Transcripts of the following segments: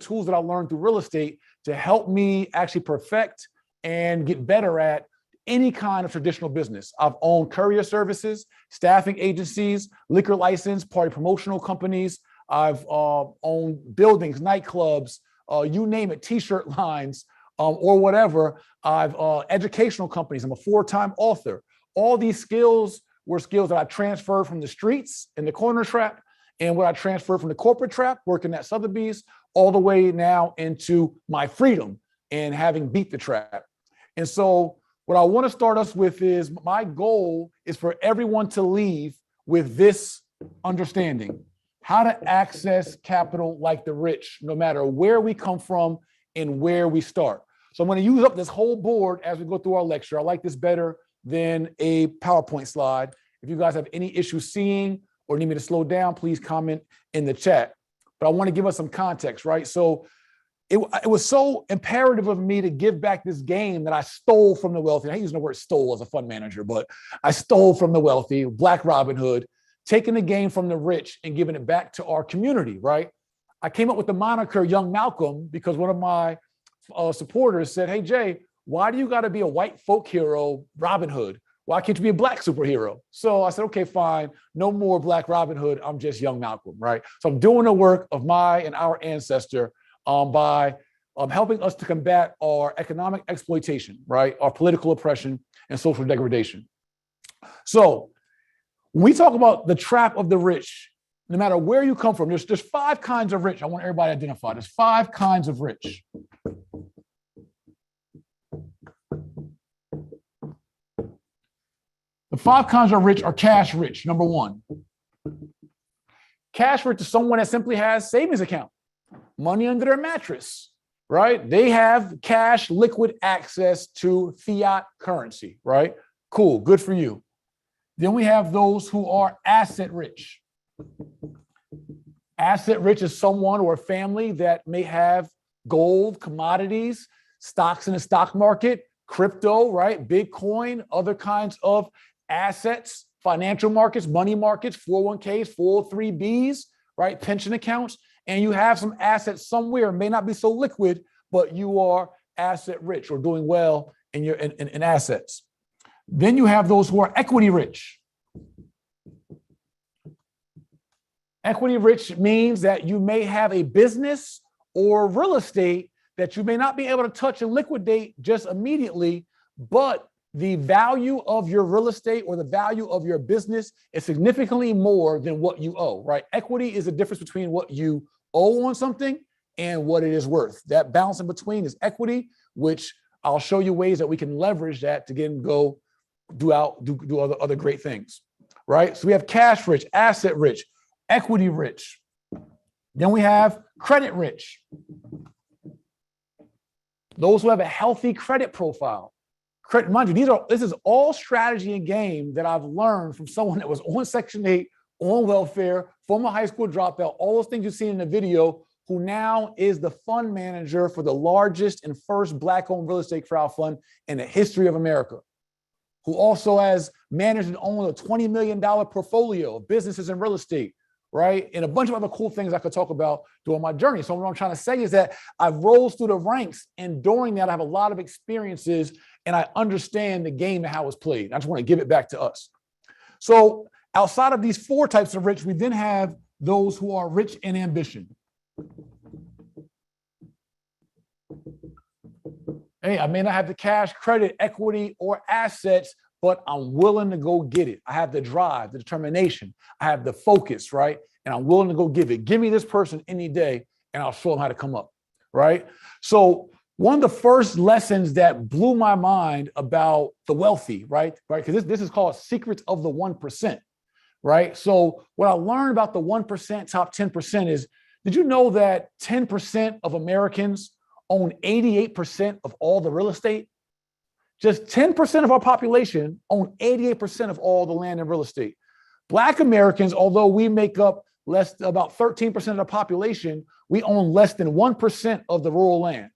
tools that I learned through real estate to help me actually perfect and get better at any kind of traditional business. I've owned courier services, staffing agencies, liquor license, party promotional companies. I've owned buildings, nightclubs, you name it, t-shirt lines, or whatever. I've educational companies. I'm a 4-time author. All these skills were skills that I transferred from the streets in the corner trap, and what I transferred from the corporate trap, working at Sotheby's, all the way now into my freedom and having beat the trap. And so what I want to start us with is, my goal is for everyone to leave with this understanding: how to access capital like the rich, no matter where we come from and where we start. So I'm going to use up this whole board as we go through our lecture. I like this better than a PowerPoint slide. If you guys have any issues seeing or need me to slow down, please comment in the chat. But I want to give us some context, right? So it was so imperative of me to give back this game that I stole from the wealthy. I hate using the word stole as a fund manager, but I stole from the wealthy, Black Robin Hood, taking the game from the rich and giving it back to our community, right? I came up with the moniker Young Malcolm because one of my supporters said, "Hey, Jay, why do you got to be a white folk hero, Robin Hood? Why can't you be a black superhero?" So I said, okay, fine. No more Black Robin Hood. I'm just Young Malcolm, right? So I'm doing the work of my and our ancestor by helping us to combat our economic exploitation, right? Our political oppression and social degradation. So when we talk about the trap of the rich, no matter where you come from, there's 5 kinds of rich. I want everybody to identify. There's 5 kinds of rich. The 5 kinds of rich are cash rich, number 1. Cash rich is someone that simply has savings account, money under their mattress, right? They have cash, liquid access to fiat currency, right? Cool, good for you. Then we have those who are asset rich. Asset rich is someone or a family that may have gold, commodities, stocks in the stock market, crypto, right? Bitcoin, other kinds of assets, financial markets, money markets, 401ks, 403bs, right? Pension accounts. And you have some assets somewhere, may not be so liquid, but you are asset rich or doing well in your in assets. Then you have those who are equity rich. Equity rich means that you may have a business or real estate that you may not be able to touch and liquidate just immediately, but the value of your real estate or the value of your business is significantly more than what you owe, right? Equity is the difference between what you owe on something and what it is worth. That balance in between is equity, which I'll show you ways that we can leverage that to go do other great things, right? So we have cash rich, asset rich, equity rich. Then we have credit rich. Those who have a healthy credit profile. Mind you, this is all strategy and game that I've learned from someone that was on Section 8, on welfare, former high school dropout, all those things you've seen in the video, who now is the fund manager for the largest and first Black-owned real estate crowd fund in the history of America, who also has managed and owned a $20 million portfolio of businesses and real estate, right? And a bunch of other cool things I could talk about during my journey. So what I'm trying to say is that I've rose through the ranks, and during that, I have a lot of experiences and I understand the game and how it's played. I just want to give it back to us. So outside of these 4 types of rich, we then have those who are rich in ambition. Hey, I may not have the cash, credit, equity, or assets, but I'm willing to go get it. I have the drive, the determination. I have the focus, right? And I'm willing to go give it. Give me this person any day, and I'll show them how to come up, right? So one of the first lessons that blew my mind about the wealthy, right? Because this is called Secrets of the 1%, right? So what I learned about the 1%, top 10% is, did you know that 10% of Americans own 88% of all the real estate? Just 10% of our population own 88% of all the land and real estate. Black Americans, although we make up about 13% of the population, we own less than 1% of the rural land,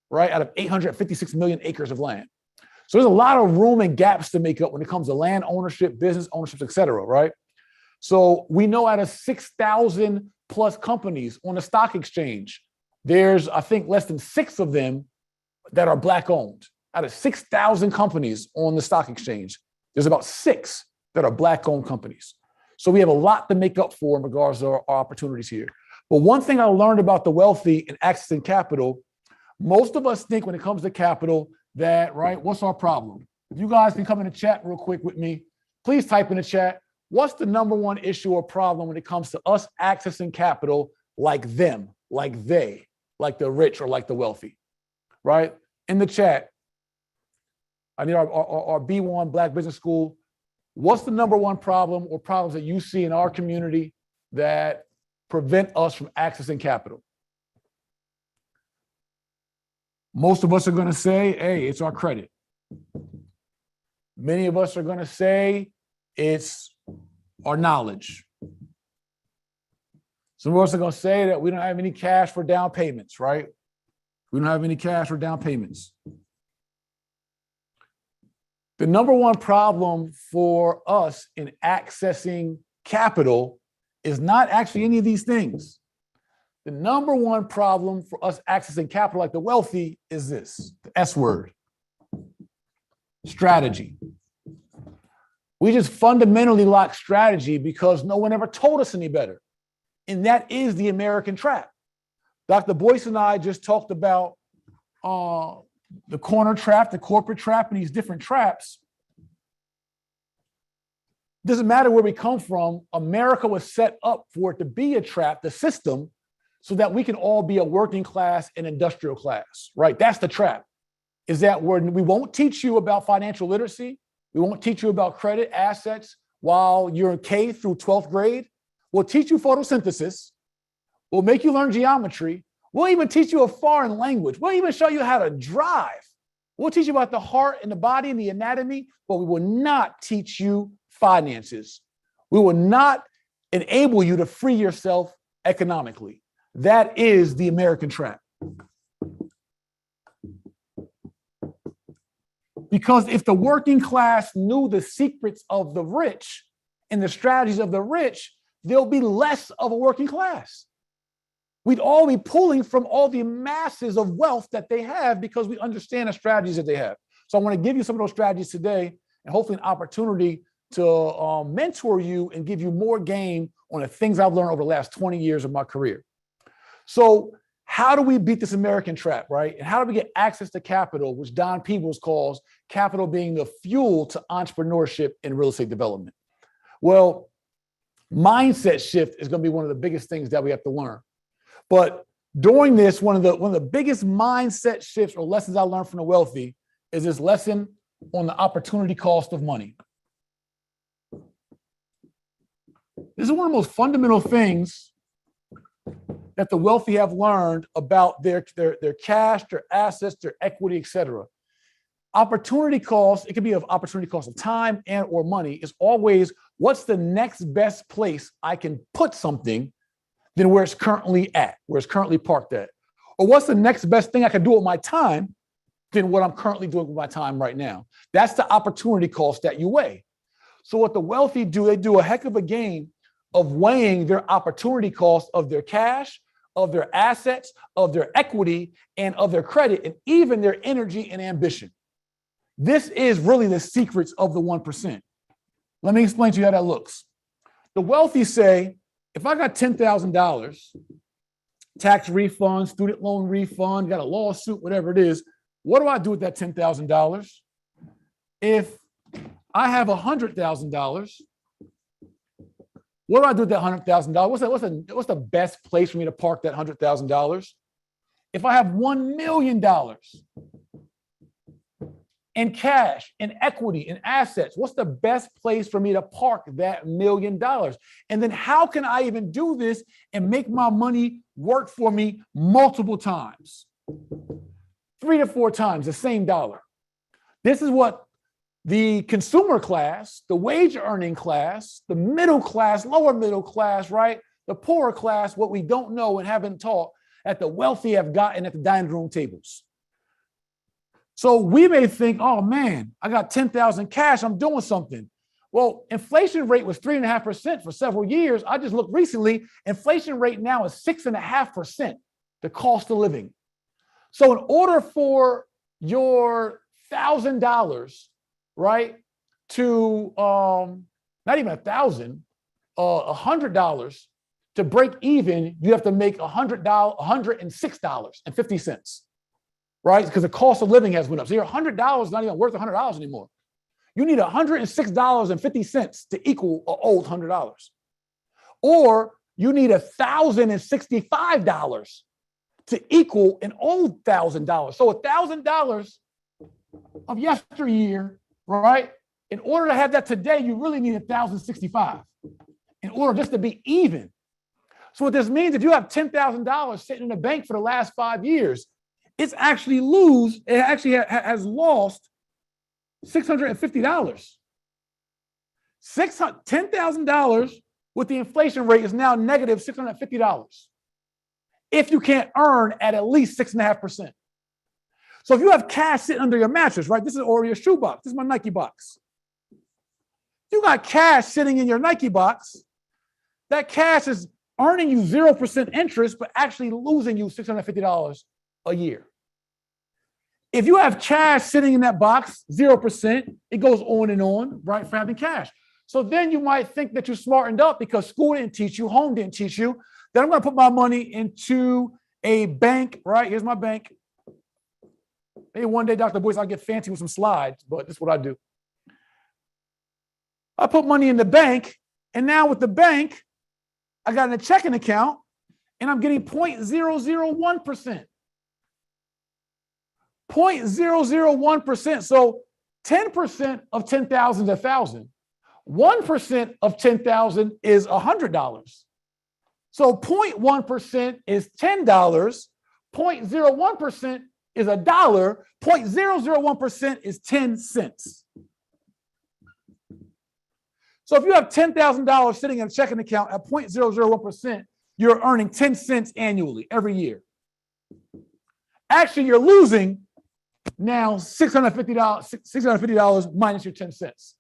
right? Out of 856 million acres of land. So there's a lot of room and gaps to make up when it comes to land ownership, business ownership, et cetera, right? So we know out of 6,000 plus companies on the stock exchange, there's, I think, less than 6 of them that are Black owned. Out of 6,000 companies on the stock exchange, there's about 6 that are Black owned companies. So we have a lot to make up for in regards to our opportunities here. But one thing I learned about the wealthy and accessing capital, most of us think when it comes to capital that, right, what's our problem? If you guys can come in the chat real quick with me, please type in the chat, what's the number one issue or problem when it comes to us accessing capital like them, like they, like the rich or like the wealthy, right? In the chat, I need our B1 Black Business School. What's the number one problem or problems that you see in our community that prevent us from accessing capital? Most of us are going to say, hey, it's our credit. Many of us are going to say it's our knowledge. Some of us are going to say that we don't have any cash for down payments, right? We don't have any cash for down payments. The number one problem for us in accessing capital is not actually any of these things. The number one problem for us accessing capital like the wealthy is this, the S word, strategy. We just fundamentally lack strategy because no one ever told us any better. And that is the American trap. Dr. Boyce and I just talked about the corner trap, the corporate trap, and these different traps. Doesn't matter where we come from, America was set up for it to be a trap, the system, so that we can all be a working class and industrial class, right? That's the trap, is that we won't teach you about financial literacy. We won't teach you about credit, assets while you're in K through 12th grade. We'll teach you photosynthesis. We'll make you learn geometry. We'll even teach you a foreign language. We'll even show you how to drive. We'll teach you about the heart and the body and the anatomy, but we will not teach you finances. We will not enable you to free yourself economically. That is the American trap. Because if the working class knew the secrets of the rich and the strategies of the rich, there'll be less of a working class. We'd all be pulling from all the masses of wealth that they have because we understand the strategies that they have. So I want to give you some of those strategies today and hopefully an opportunity to mentor you and give you more game on the things I've learned over the last 20 years of my career. So how do we beat this American trap, right? And how do we get access to capital, which Don Peebles calls capital being the fuel to entrepreneurship and real estate development? Well, mindset shift is going to be one of the biggest things that we have to learn. But during this, one of the biggest mindset shifts or lessons I learned from the wealthy is this lesson on the opportunity cost of money. This is one of the most fundamental things that the wealthy have learned about their cash, their assets, their equity, et cetera. Opportunity cost, it could be of opportunity cost of time and or money, is always what's the next best place I can put something than where it's currently at, where it's currently parked at. Or what's the next best thing I can do with my time than what I'm currently doing with my time right now. That's the opportunity cost that you weigh. So what the wealthy do, they do a heck of a game of weighing their opportunity cost of their cash, of their assets, of their equity, and of their credit, and even their energy and ambition. This is really the secrets of the 1%. Let me explain to you how that looks. The wealthy say, if I got $10,000, tax refund, student loan refund, got a lawsuit, whatever it is, what do I do with that $10,000? If I have $100,000, what do I do with that $100,000? What's the best place for me to park that $100,000? If I have $1 million in cash, in equity, in assets, what's the best place for me to park that $1 million? And then how can I even do this and make my money work for me multiple times? 3 to 4 times the same dollar. This is what the consumer class, the wage earning class, the middle class, lower middle class, right? The poorer class, what we don't know and haven't taught, that the wealthy have gotten at the dining room tables. So we may think, oh man, I got 10,000 cash, I'm doing something. Well, inflation rate was 3.5% for several years. I just looked recently, inflation rate now is 6.5%. the cost of living. So in order for your $1,000, right, to not even $1,000 to break even, you have to make $106.50, right? Because the cost of living has went up. So your $100 is not even worth $100 anymore. You need $106.50 to equal an old $100. Or you need $1,065 to equal an old $1,000. So $1,000 of yesteryear, right? In order to have that today, you really need $1,065 in order just to be even. So what this means, if you have $10,000 sitting in the bank for the last 5 years, it actually has lost $650. $10,000 with the inflation rate is now negative $650 if you can't earn at least 6.5%. So if you have cash sitting under your mattress, right? This is or your shoe box. This is my Nike box. You got cash sitting in your Nike box. That cash is earning you 0% interest, but actually losing you $650 a year. If you have cash sitting in that box, 0%, it goes on and on, right, for having cash. So then you might think that you smartened up because school didn't teach you, home didn't teach you, that I'm going to put my money into a bank, right? Here's my bank. Maybe one day, Dr. Boyce, I'll get fancy with some slides, but this is what I do. I put money in the bank, and now with the bank, I got in a checking account, and I'm getting 0.001%. 0.001%. So 10% of 10,000 is 1,000. 1% of 10,000 is $100. So 0.1% is $10. 0.01% is $1. 0.001% is 10 cents. So if you have $10,000 sitting in a checking account at 0.001%, you're earning 10 cents annually every year. Actually, you're losing now $650 minus your 10 cents.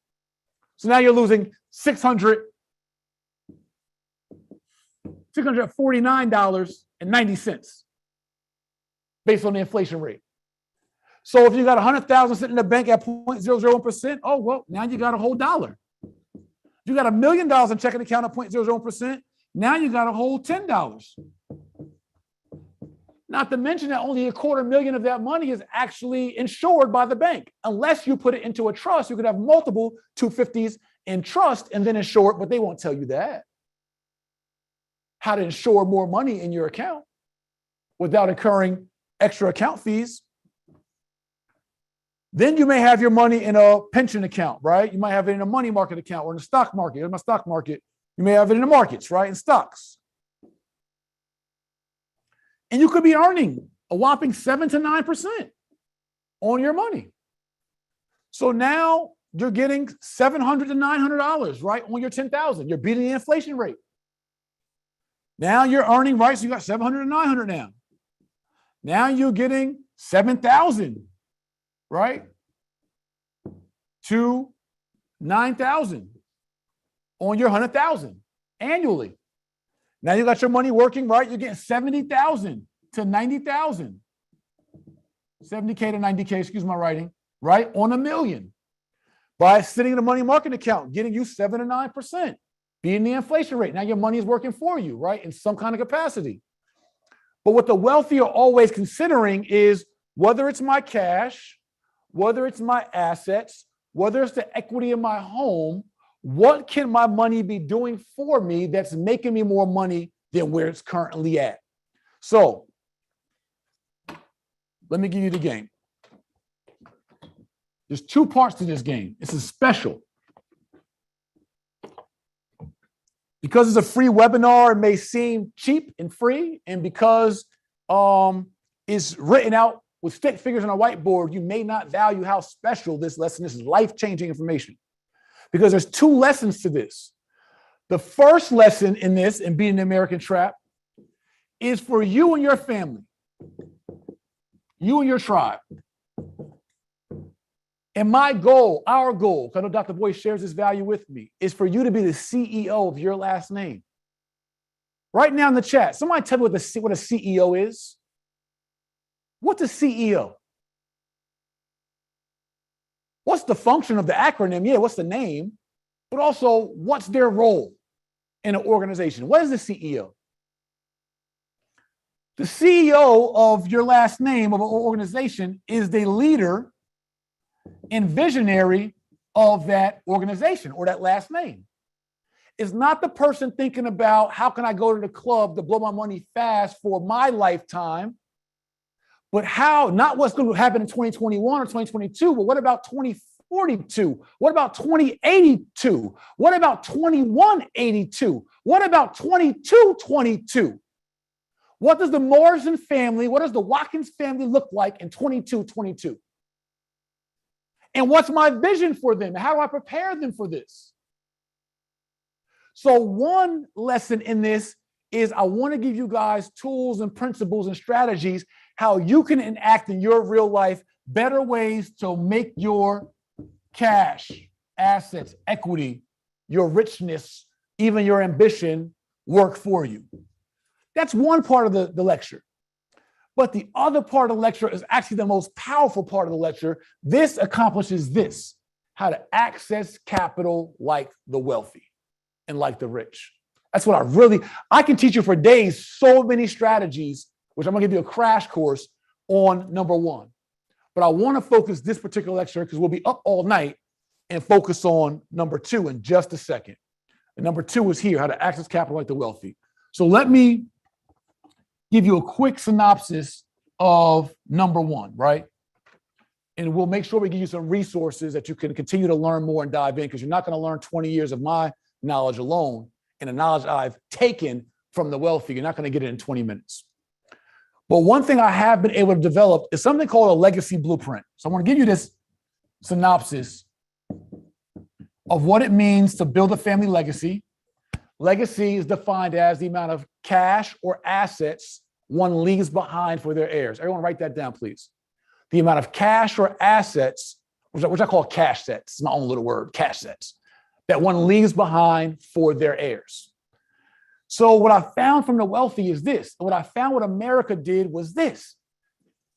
So now you're losing $649.90 based on the inflation rate. So if you got 100,000 sitting in the bank at 0.001%, oh, well, now you got a whole dollar. You got $1 million in checking account at 0.001%, now you got a whole $10. Not to mention that only $250,000 of that money is actually insured by the bank. Unless you put it into a trust, you could have multiple 250s in trust and then insure it, but they won't tell you that. How to insure more money in your account without incurring extra account fees. Then you may have your money in a pension account, right? You might have it in a money market account or in the stock market. In my stock market, you may have it in the markets, right? In stocks. And you could be earning a whopping 7 to 9% on your money. So now you're getting $700 to $900, right, on your 10,000. You're beating the inflation rate. Now you're earning, right? So you got 700 to 900 now. Now you're getting 7,000, right, to 9,000 on your 100,000 annually. Now you got your money working, right? You're getting 70,000 to 90,000. 70K to 90K, excuse my writing, right? On $1 million. By sitting in a money market account, getting you 7 to 9%, beating the inflation rate. Now your money is working for you, right? In some kind of capacity. But what the wealthy are always considering is whether it's my cash, whether it's my assets, whether it's the equity in my home, what can my money be doing for me that's making me more money than where it's currently at? So let me give you the game. There's 2 parts to this game. This is special. Because it's a free webinar, it may seem cheap and free, and because it's written out with stick figures on a whiteboard, you may not value how special this lesson is. This is life-changing information. Because there's 2 lessons to this. The first lesson in this, in beating the American trap, is for you and your family, you and your tribe. And my goal, our goal, because I know Dr. Boyce shares this value with me, is for you to be the CEO of your last name. Right now in the chat, somebody tell me what a CEO is. What's a CEO? What's the function of the acronym? Yeah, what's the name? But also, what's their role in an organization? What is the CEO? The CEO of your last name of an organization is the leader and visionary of that organization or that last name. It's not the person thinking about how can I go to the club to blow my money fast for my lifetime, but how, not what's going to happen in 2021 or 2022, but what about 2042? What about 2082? What about 2182? What about 2222? What does the Morrison family, what does the Watkins family look like in 2222? And what's my vision for them? How do I prepare them for this? So one lesson in this is I want to give you guys tools and principles and strategies how you can enact in your real life better ways to make your cash, assets, equity, your richness, even your ambition work for you. That's one part of the lecture. But the other part of the lecture is actually the most powerful part of the lecture. This accomplishes this, how to access capital like the wealthy and like the rich. That's what I can teach you for days so many strategies, which I'm gonna give you a crash course on number one. But I wanna focus this particular lecture because we'll be up all night and focus on number two in just a second. And number two is here, how to access capital like the wealthy. So let me give you a quick synopsis of number one, right? And we'll make sure we give you some resources that you can continue to learn more and dive in, because you're not going to learn 20 years of my knowledge alone and the knowledge I've taken from the wealthy. You're not going to get it in 20 minutes. But one thing I have been able to develop is something called a legacy blueprint. So I want to give you this synopsis of what it means to build a family legacy. Legacy is defined as the amount of cash or assets one leaves behind for their heirs. Everyone write that down, please. The amount of cash or assets, which I call cash sets, it's my own little word, cash sets, that one leaves behind for their heirs. So what I found from the wealthy is this. What I found what America did was this.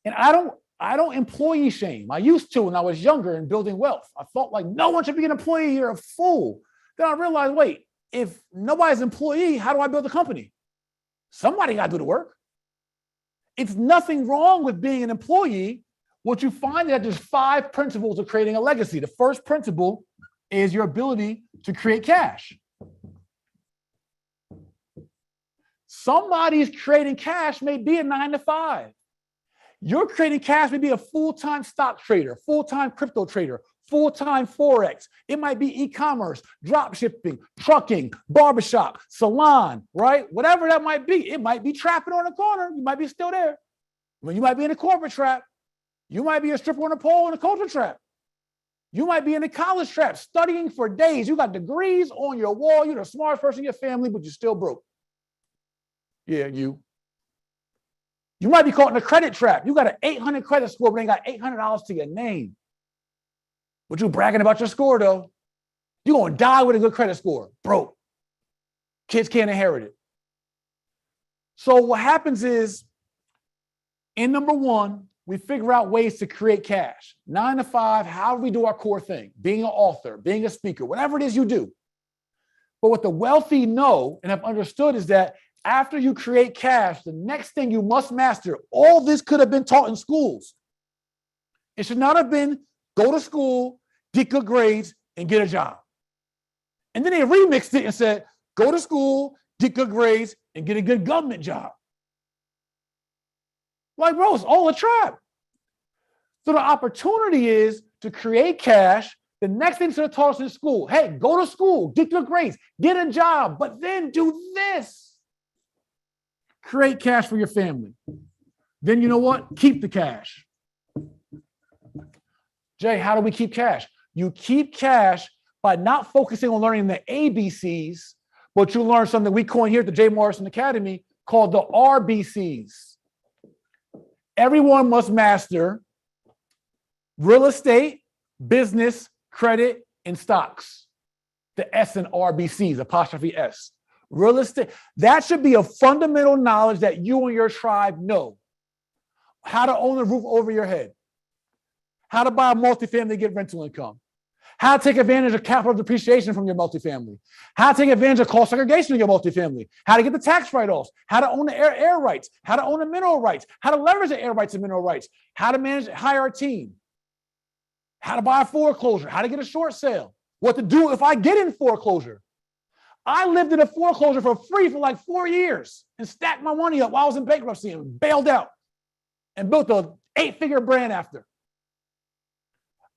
And I don't employee shame. I used to when I was younger and building wealth. I felt like no one should be an employee. You're a fool. Then I realized, wait, if nobody's an employee, how do I build a company? Somebody got to do the work. It's nothing wrong with being an employee. What you find is that there's 5 principles of creating a legacy. The first principle is your ability to create cash. Somebody's creating cash may be a 9-to-5. You're creating cash may be a full-time stock trader, full-time crypto trader, full-time Forex. It might be e-commerce, drop shipping, trucking, barbershop, salon, right? Whatever that might be. It might be trapping on the corner. You might be still there. You might be in a corporate trap. You might be a stripper on a pole in a culture trap. You might be in a college trap, studying for days. You got degrees on your wall. You're the smartest person in your family, but you're still broke. Yeah, you. You might be caught in a credit trap. You got an 800 credit score, but ain't got $800 to your name. But you bragging about your score, though. You're going to die with a good credit score. Broke. Kids can't inherit it. So what happens is, in number one, we figure out ways to create cash. 9-to-5, how do we do our core thing? Being an author, being a speaker, whatever it is you do. But what the wealthy know and have understood is that after you create cash, the next thing you must master, all this could have been taught in schools. It should not have been go to school, get good grades, and get a job. And then they remixed it and said, go to school, get good grades, and get a good government job. Like, bro, it's all a trap. So the opportunity is to create cash. The next thing to taught us in school, hey, go to school, get good grades, get a job, but then do this. Create cash for your family. Then you know what? Keep the cash. Jay, how do we keep cash? You keep cash by not focusing on learning the ABCs, but you learn something we coined here at the J. Morrison Academy called the RBCs. Everyone must master real estate, business, credit, and stocks. The S in RBCs, apostrophe S. Real estate, that should be a fundamental knowledge that you and your tribe know. How to own a roof over your head. How to buy a multifamily to get rental income. How to take advantage of capital depreciation from your multifamily. How to take advantage of cost segregation in your multifamily. How to get the tax write-offs. How to own the air rights. How to own the mineral rights. How to leverage the air rights and mineral rights. How to hire a team. How to buy a foreclosure. How to get a short sale. What to do if I get in foreclosure. I lived in a foreclosure for free for like 4 years and stacked my money up while I was in bankruptcy and bailed out and built an 8-figure brand after.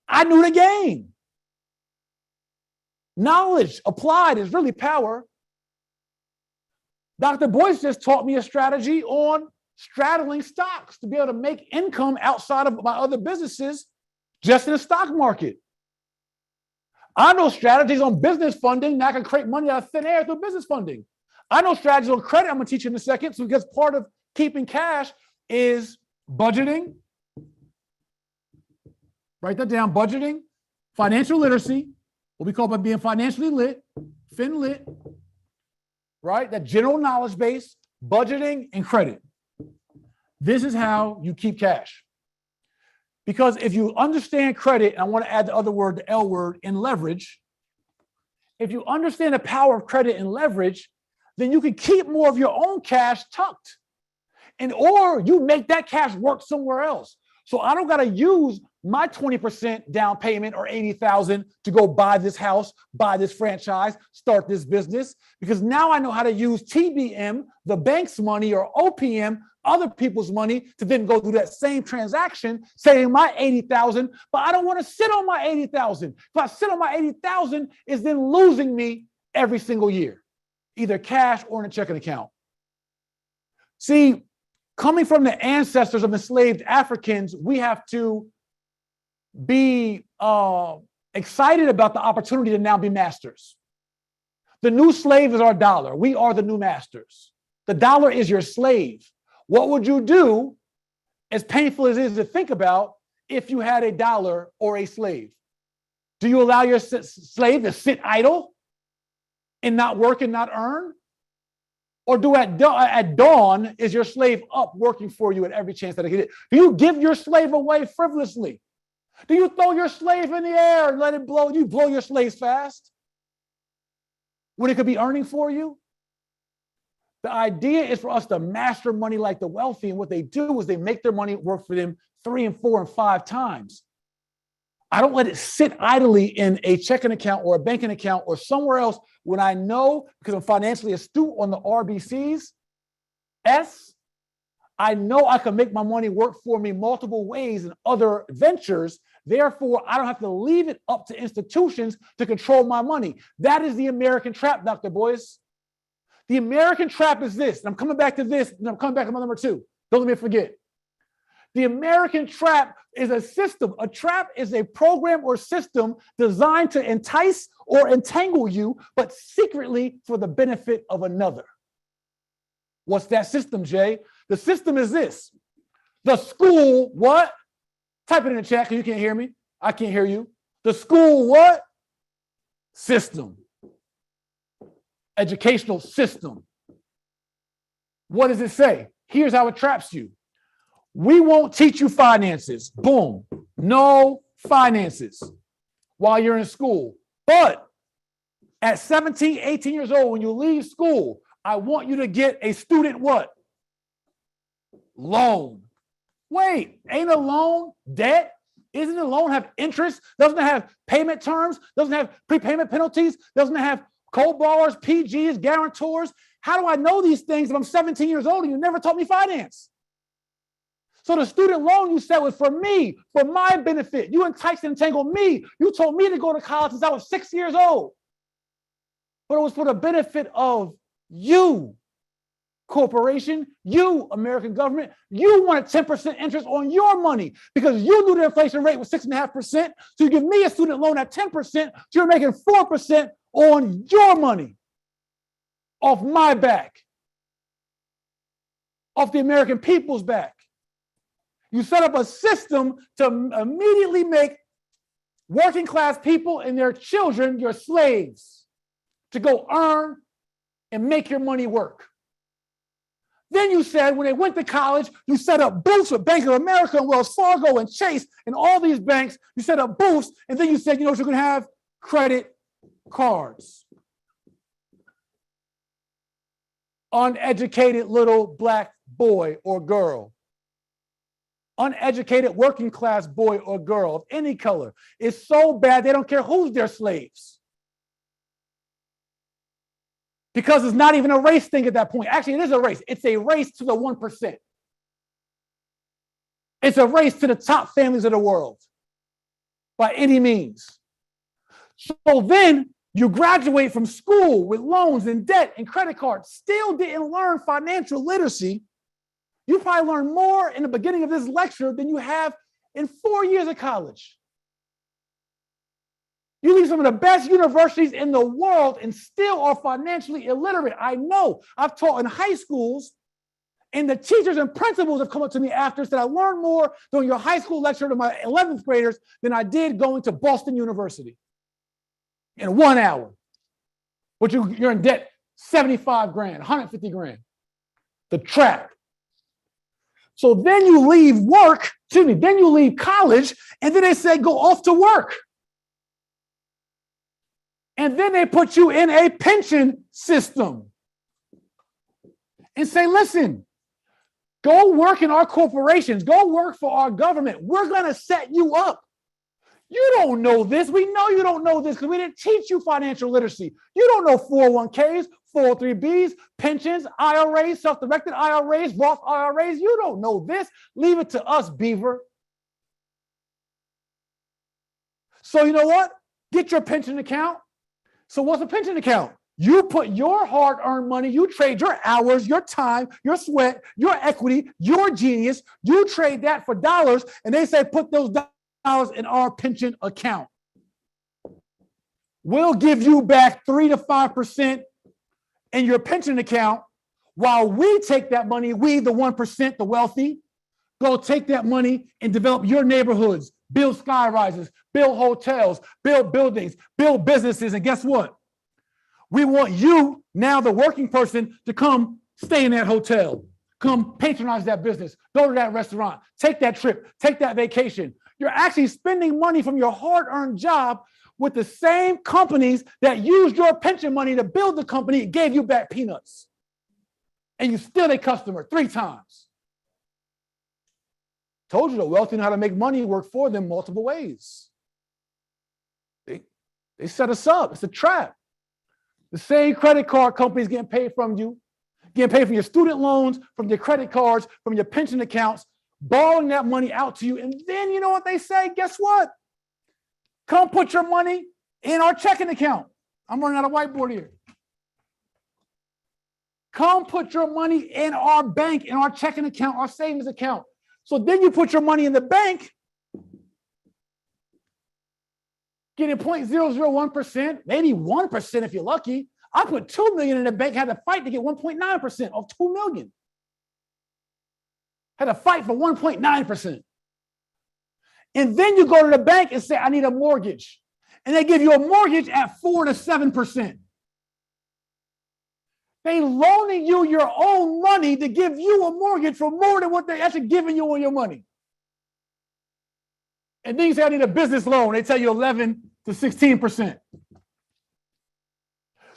I knew the game. Knowledge applied is really power. Dr. Boyce just taught me a strategy on straddling stocks to be able to make income outside of my other businesses just in the stock market. I know strategies on business funding that I can create money out of thin air through business funding. I know strategies on credit I'm going to teach you in a second. So because part of keeping cash is budgeting. Write that down, budgeting, financial literacy, what we call by being financially lit, fin-lit, right? That general knowledge base, budgeting, and credit. This is how you keep cash. Because if you understand credit, and I want to add the other word, the L word, in leverage, if you understand the power of credit and leverage, then you can keep more of your own cash tucked. Or you make that cash work somewhere else. So I don't got to use my 20% down payment or $80,000 to go buy this house, buy this franchise, start this business, because now I know how to use TBM, the bank's money, or OPM, other people's money, to then go do that same transaction, saving my $80,000. But I don't want to sit on my $80,000. If I sit on my $80,000, it's then losing me every single year, either cash or in a checking account. See, coming from the ancestors of enslaved Africans, we have to be excited about the opportunity to now be masters. The new slave is our dollar. We are the new masters. The dollar is your slave. What would you do, as painful as it is to think about, if you had a dollar or a slave? Do you allow your slave to sit idle and not work and not earn? Or do at dawn, is your slave up working for you at every chance that it can? Do you give your slave away frivolously? Do you throw your slave in the air and let it blow? Do you blow your slaves fast when it could be earning for you? The idea is for us to master money like the wealthy. And what they do is they make their money work for them 3 and 4 and 5 times. I don't let it sit idly in a checking account or a banking account or somewhere else when I know, because I'm financially astute on the RBCs, I know I can make my money work for me multiple ways in other ventures. Therefore, I don't have to leave it up to institutions to control my money. That is the American trap, Dr. Boyce. The American trap is this, and I'm coming back to this, and I'm coming back to my number 2. Don't let me forget. The American trap is a system. A trap is a program or system designed to entice or entangle you, but secretly for the benefit of another. What's that system, Jay? The system is this. The school, what? Type it in the chat because you can't hear me. I can't hear you. The school, what? System. Educational system. What does it say? Here's how it traps you. We won't teach you finances. Boom. No finances while you're in school. But at 17, 18 years old, when you leave school, I want you to get a student what? Loan. Wait, ain't a loan debt? Isn't a loan have interest? Doesn't it have payment terms? Doesn't it have prepayment penalties? Doesn't it have co-borrowers, PGs, guarantors? How do I know these things if I'm 17 years old and you never taught me finance? So the student loan you said was for me, for my benefit. You enticed and entangled me. You told me to go to college since I was 6 years old. But it was for the benefit of you, corporation, you, American government. You wanted 10% interest on your money because you knew the inflation rate was 6.5%. So you give me a student loan at 10%, so you're making 4% on your money, off my back, off the American people's back. You set up a system to immediately make working class people and their children your slaves, to go earn and make your money work. Then you said when they went to college, you set up booths with Bank of America and Wells Fargo and Chase and all these banks. You set up booths, and then you said, you know what, you're going to have credit cards. Uneducated little black boy or girl, uneducated working class boy or girl of any color is so bad they don't care who's their slaves. Because it's not even a race thing at that point. Actually, it is a race. It's a race to the 1%. It's a race to the top families of the world by any means. So then you graduate from school with loans and debt and credit cards, still didn't learn financial literacy. You probably learned more in the beginning of this lecture than you have in 4 years of college. You leave some of the best universities in the world and still are financially illiterate. I know. I've taught in high schools, and the teachers and principals have come up to me after and said, I learned more during your high school lecture to my 11th graders than I did going to Boston University in 1 hour. But you're in debt 75 grand, 150 grand. The trap. So then you leave work, then you leave college, and then they say, go off to work. And then they put you in a pension system and say, listen, go work in our corporations, go work for our government. We're going to set you up. You don't know this. We know you don't know this because we didn't teach you financial literacy. You don't know 401ks, 403bs, pensions, IRAs, self-directed IRAs, Roth IRAs. You don't know this. Leave it to us, Beaver. So you know what? Get your pension account. So what's a pension account? You put your hard-earned money, you trade your hours, your time, your sweat, your equity, your genius, you trade that for dollars, and they say put those dollars in our pension account. We'll give you back 3 to 5% in your pension account while we take that money, we, the 1%, the wealthy, go take that money and develop your neighborhoods, build sky rises, build hotels, build buildings, build businesses. And guess what? We want you, now the working person, to come stay in that hotel, come patronize that business, go to that restaurant, take that trip, take that vacation. You're actually spending money from your hard-earned job with the same companies that used your pension money to build the company and gave you back peanuts. And you still a customer 3 times. Told you the wealthy know how to make money work for them multiple ways. They set us up. It's a trap. The same credit card companies getting paid from you, getting paid from your student loans, from your credit cards, from your pension accounts, borrowing that money out to you. And then you know what they say? Guess what? Come put your money in our checking account. I'm running out of whiteboard here. Come put your money in our bank, in our checking account, our savings account. So then you put your money in the bank, getting 0.001%, maybe 1% if you're lucky. I put $2 million in the bank, had to fight to get 1.9% of $2 million. Had to fight for 1.9%. And then you go to the bank and say, I need a mortgage. And they give you a mortgage at 4 to 7%. They loaning you your own money to give you a mortgage for more than what they're actually giving you on your money. And then you say, I need a business loan. They tell you 11 to 16%.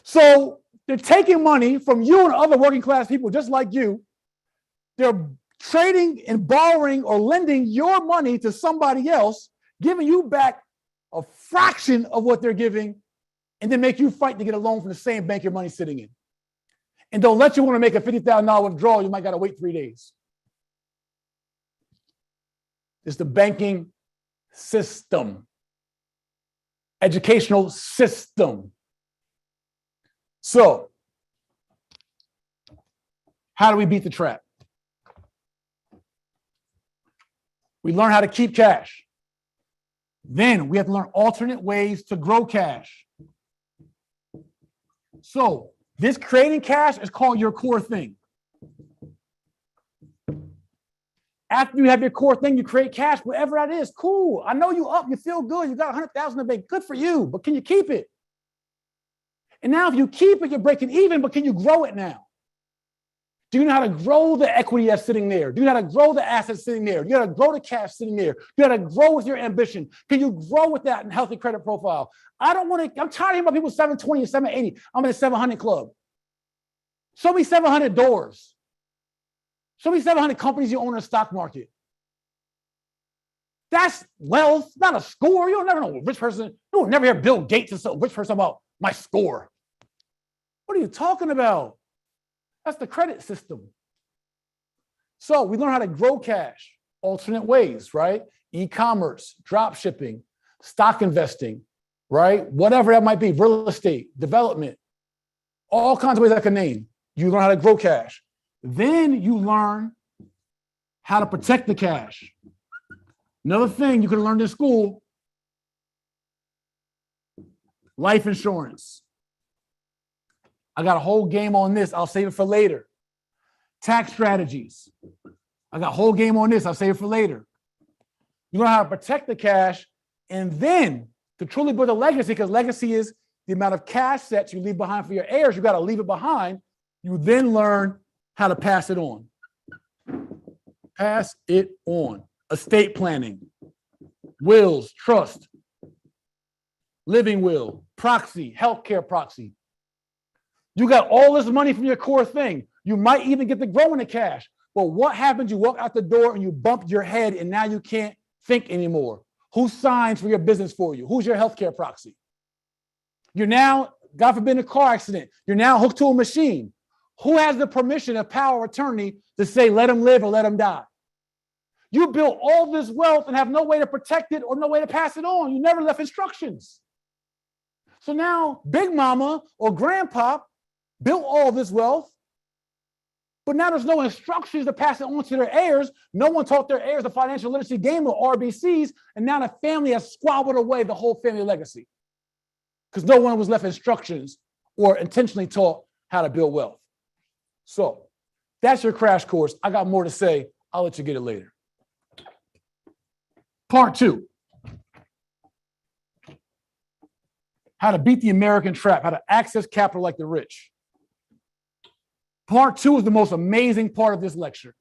So they're taking money from you and other working class people just like you. They're trading and borrowing or lending your money to somebody else, giving you back a fraction of what they're giving, and then make you fight to get a loan from the same bank your money's sitting in. And don't let you want to make a $50,000 withdrawal, you might got to wait 3 days. It's the banking system, educational system. So, how do we beat the trap? We learn how to keep cash. Then we have to learn alternate ways to grow cash. So, this creating cash is called your core thing. After you have your core thing, you create cash, whatever that is. Cool. I know you up, you feel good, you got 100,000 in the bank. Good for you, but can you keep it? And now if you keep it, you're breaking even, but can you grow it now? Do you know how to grow the equity that's sitting there? Do you know how to grow the assets sitting there? Do you know how to grow the cash sitting there? Do you know how to grow with your ambition? Can you grow with that in healthy credit profile? I'm tired of hearing about people 720 and 780. I'm in a 700 club. Show me 700 doors. Show me 700 companies you own in the stock market. That's wealth, not a score. You'll never know a rich person. You'll never hear Bill Gates and some rich person about my score. What are you talking about? That's the credit system. So we learn how to grow cash, alternate ways, right? E-commerce, drop shipping, stock investing, right? Whatever that might be, real estate, development, all kinds of ways I can name. You learn how to grow cash. Then you learn how to protect the cash. Another thing you could have learned in school, life insurance. I got a whole game on this. I'll save it for later. Tax strategies. I got a whole game on this. I'll save it for later. You learn how to protect the cash, and then to truly build a legacy, because legacy is the amount of cash sets you leave behind for your heirs. You got to leave it behind. You then learn how to pass it on. Pass it on. Estate planning, wills, trust, living will, proxy, healthcare proxy. You got all this money from your core thing. You might even get to grow in the cash. But what happens? You walk out the door and you bump your head and now you can't think anymore. Who signs for your business for you? Who's your healthcare proxy? You're now, God forbid, in a car accident. You're now hooked to a machine. Who has the permission of power of attorney to say, let him live or let him die? You built all this wealth and have no way to protect it or no way to pass it on. You never left instructions. So now Big Mama or Grandpa built all this wealth, but now there's no instructions to pass it on to their heirs. No one taught their heirs the financial literacy game or RBCs, and now the family has squabbled away the whole family legacy because no one was left instructions or intentionally taught how to build wealth. So that's your crash course. I got more to say. I'll let you get it later. Part 2. How to beat the American trap, how to access capital like the rich. Part 2 is the most amazing part of this lecture.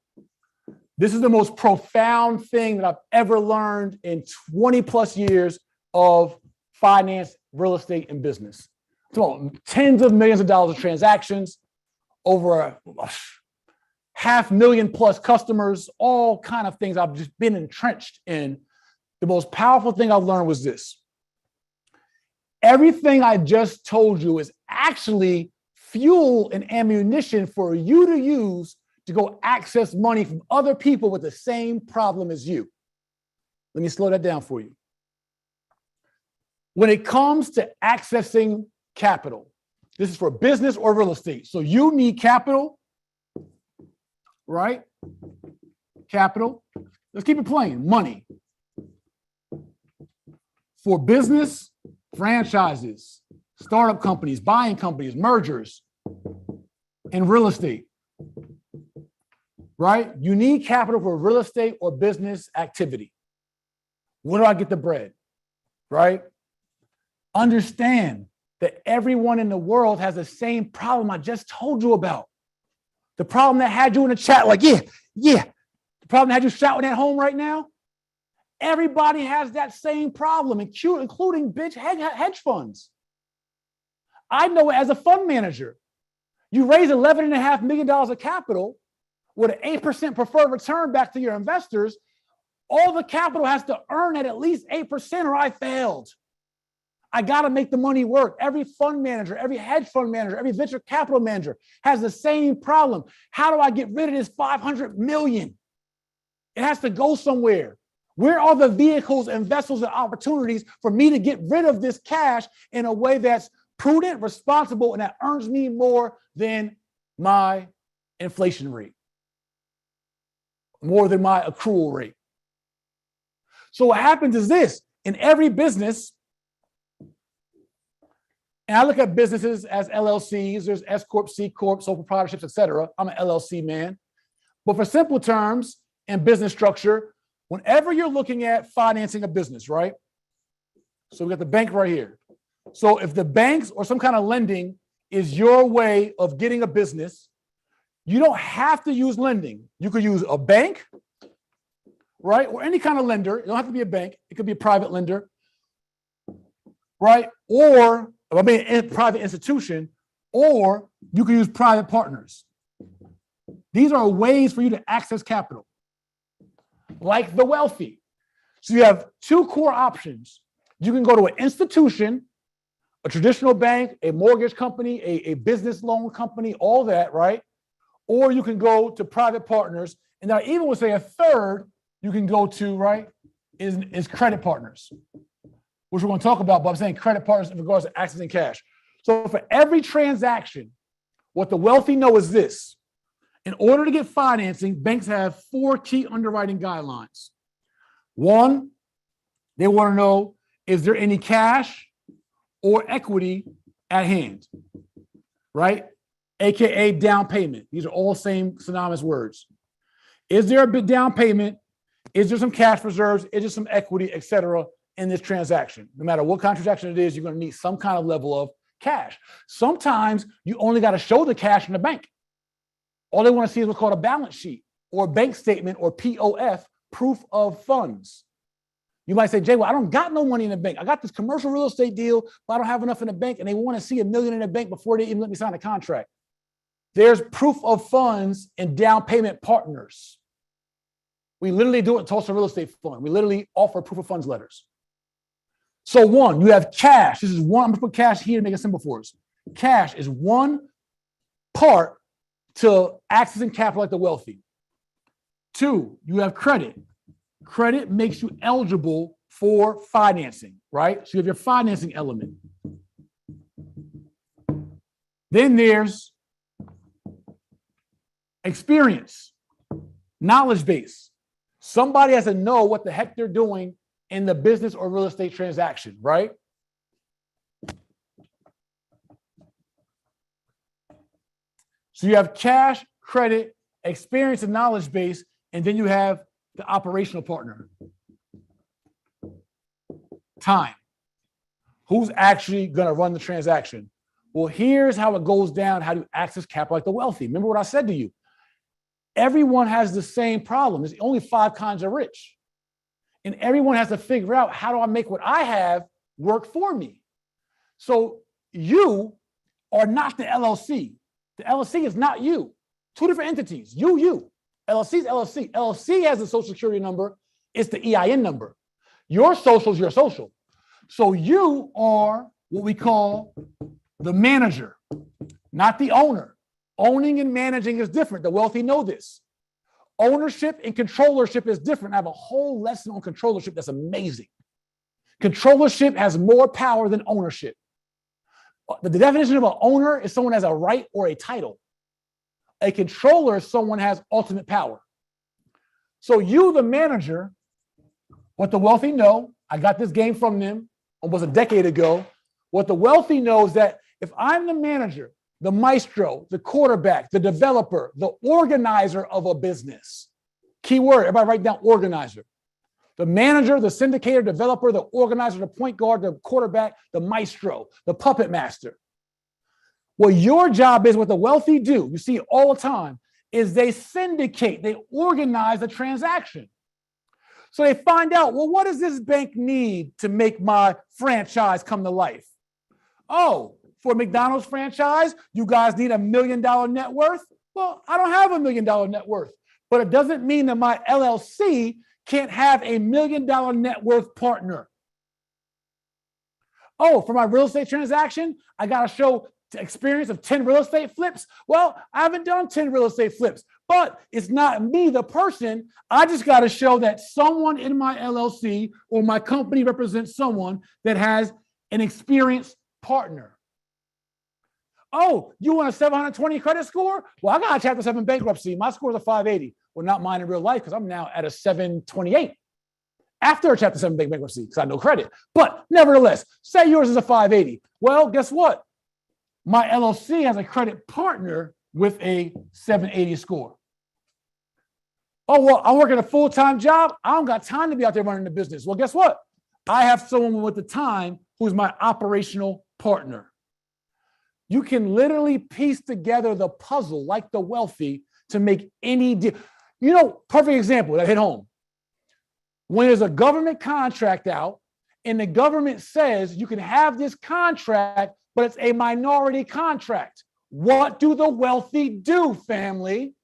This is the most profound thing that I've ever learned in 20 plus years of finance, real estate, and business. So tens of millions of dollars of transactions, over 500,000 plus customers, all kind of things I've just been entrenched in. The most powerful thing I've learned was this. Everything I just told you is actually fuel and ammunition for you to use to go access money from other people with the same problem as you. Let me slow that down for you. When it comes to accessing capital, this is for business or real estate. So you need capital, right? Capital. Let's keep it plain. Money. For business, franchises, startup companies, buying companies, mergers, and real estate, right? You need capital for real estate or business activity. Where do I get the bread, right? Understand that everyone in the world has the same problem I just told you about. The problem that had you in the chat, like, yeah. The problem that had you shouting at home right now. Everybody has that same problem, including hedge funds. I know it as a fund manager. You raise $11.5 million of capital with an 8% preferred return back to your investors. All the capital has to earn at least 8% or I failed. I got to make the money work. Every fund manager, every hedge fund manager, every venture capital manager has the same problem. How do I get rid of this $500 million? It has to go somewhere. Where are the vehicles and vessels and opportunities for me to get rid of this cash in a way that's prudent, responsible, and that earns me more than my inflation rate, more than my accrual rate? So what happens is this, in every business, and I look at businesses as LLCs, there's S Corp, C Corp, sole proprietorships, et cetera. I'm an LLC man. But for simple terms and business structure, whenever you're looking at financing a business, right? So we got the bank right here. So if the banks or some kind of lending is your way of getting a business, you don't have to use lending. You could use a bank, right? Or any kind of lender. It don't have to be a bank. It could be a private lender, right? Or a private institution, or you can use private partners. These are ways for you to access capital, like the wealthy. So you have two core options. You can go to an institution, a traditional bank, a mortgage company, a business loan company, all that, right? Or you can go to private partners. And I even would say a third you can go to, right, is credit partners, which we're going to talk about, but I'm saying credit partners in regards to accessing cash. So for every transaction, what the wealthy know is this. In order to get financing, banks have 4 key underwriting guidelines. One, they want to know, is there any cash or equity at hand, right? AKA down payment. These are all same synonymous words. Is there a bit down payment? Is there some cash reserves? Is there some equity, et cetera, in this transaction? No matter what kind of transaction it is, you're going to need some kind of level of cash. Sometimes you only got to show the cash in the bank. All they want to see is what's called a balance sheet or a bank statement or POF, proof of funds. You might say, Jay, well, I don't got no money in the bank. I got this commercial real estate deal, but I don't have enough in the bank, and they want to see $1 million in the bank before they even let me sign a contract. There's proof of funds and down payment partners. We literally do it in Tulsa Real Estate Fund. We literally offer proof of funds letters. So one, you have cash. This is one, I'm gonna put cash here to make it simple for us. Cash is one part to accessing capital like the wealthy. Two, you have credit. Credit makes you eligible for financing, right? So you have your financing element. Then there's experience, knowledge base. Somebody has to know what the heck they're doing in the business or real estate transaction, right? So you have cash, credit, experience, and knowledge base, and then you have the operational partner. Time. Who's actually going to run the transaction? Well, here's how it goes down, how to access capital like the wealthy. Remember what I said to you. Everyone has the same problem. There's only 5 kinds of rich. And everyone has to figure out, how do I make what I have work for me? So you are not the LLC. The LLC is not you. 2 different entities. You. LLC is LLC. LLC has a social security number. It's the EIN number. Your social is your social. So you are what we call the manager, not the owner. Owning and managing is different. The wealthy know this. Ownership and controllership is different. I have a whole lesson on controllership that's amazing. Controllership has more power than ownership. The definition of an owner is someone has a right or a title. A controller is someone has ultimate power. So you, the manager, what the wealthy know, I got this game from them almost a decade ago. What the wealthy knows that if I'm the manager, the maestro, the quarterback, the developer, the organizer of a business. Key word, everybody write down organizer. The manager, the syndicator, developer, the organizer, the point guard, the quarterback, the maestro, the puppet master. What your job is, what the wealthy do, you see it all the time, is they syndicate, they organize the transaction. So they find out, well, what does this bank need to make my franchise come to life? Oh, for a McDonald's franchise, you guys need $1 million net worth? Well, I don't have $1 million net worth, but it doesn't mean that my LLC can't have $1 million net worth partner. Oh, for my real estate transaction, I got to show the experience of 10 real estate flips. Well, I haven't done 10 real estate flips, but it's not me, the person. I just got to show that someone in my LLC or my company represents someone that has an experienced partner. Oh, you want a 720 credit score? Well, I got a Chapter 7 bankruptcy. My score is a 580. Well, not mine in real life because I'm now at a 728 after a Chapter 7 bankruptcy because I have no credit. But nevertheless, say yours is a 580. Well, guess what? My LLC has a credit partner with a 780 score. Oh, well, I'm working a full-time job. I don't got time to be out there running the business. Well, guess what? I have someone with the time who's my operational partner. You can literally piece together the puzzle like the wealthy to make any deal. You know, perfect example that hit home. When there's a government contract out and the government says you can have this contract, but it's a minority contract. What do the wealthy do, family?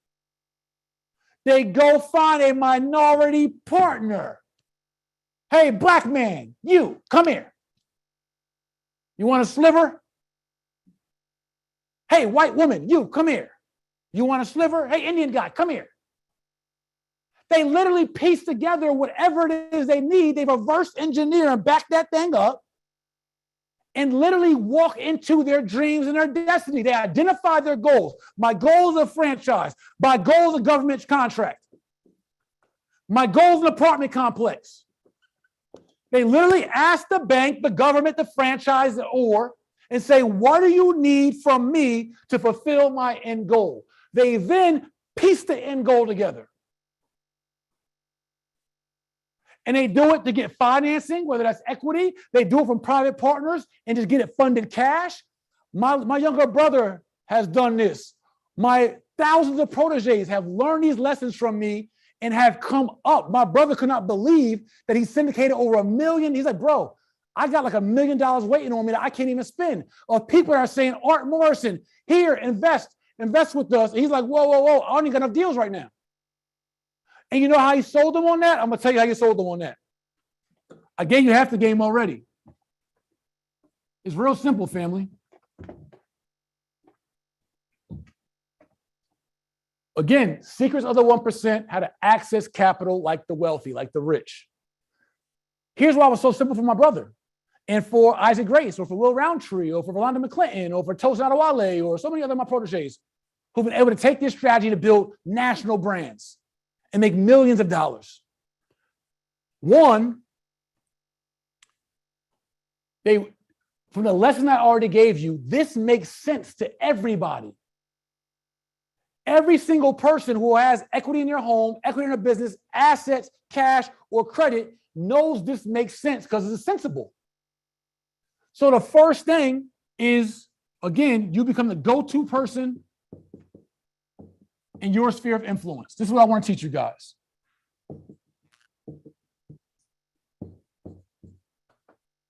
They go find a minority partner. Hey, black man, you, come here. You want a sliver? Hey, white woman, you, come here. You want a sliver? Hey, Indian guy, come here. They literally piece together whatever it is they need. They reverse engineer and back that thing up and literally walk into their dreams and their destiny. They identify their goals. My goal is a franchise. My goal is a government contract. My goal is an apartment complex. They literally ask the bank, the government, the franchise, and say, what do you need from me to fulfill my end goal? They then piece the end goal together. And they do it to get financing, whether that's equity. They do it from private partners and just get it funded cash. My younger brother has done this. My thousands of proteges have learned these lessons from me and have come up. My brother could not believe that he syndicated over $1 million. He's like, bro, I got like $1 million waiting on me that I can't even spend. Or people are saying, Art Morrison, here, invest with us. And he's like, whoa, I don't even got enough deals right now. And you know how he sold them on that? I'm going to tell you how he sold them on that. I gave you half the game already. It's real simple, family. Again, secrets of the 1%, how to access capital like the wealthy, like the rich. Here's why it was so simple for my brother and for Isaac Grace or for Will Roundtree or for Rolanda McClinton or for Tosin Adewale or so many other of my proteges who've been able to take this strategy to build national brands and make millions of dollars. One, from the lesson I already gave you, this makes sense to everybody. Every single person who has equity in their home, equity in their business, assets, cash, or credit knows this makes sense because it's sensible. So the first thing is, again, you become the go-to person in your sphere of influence. This is what I want to teach you guys.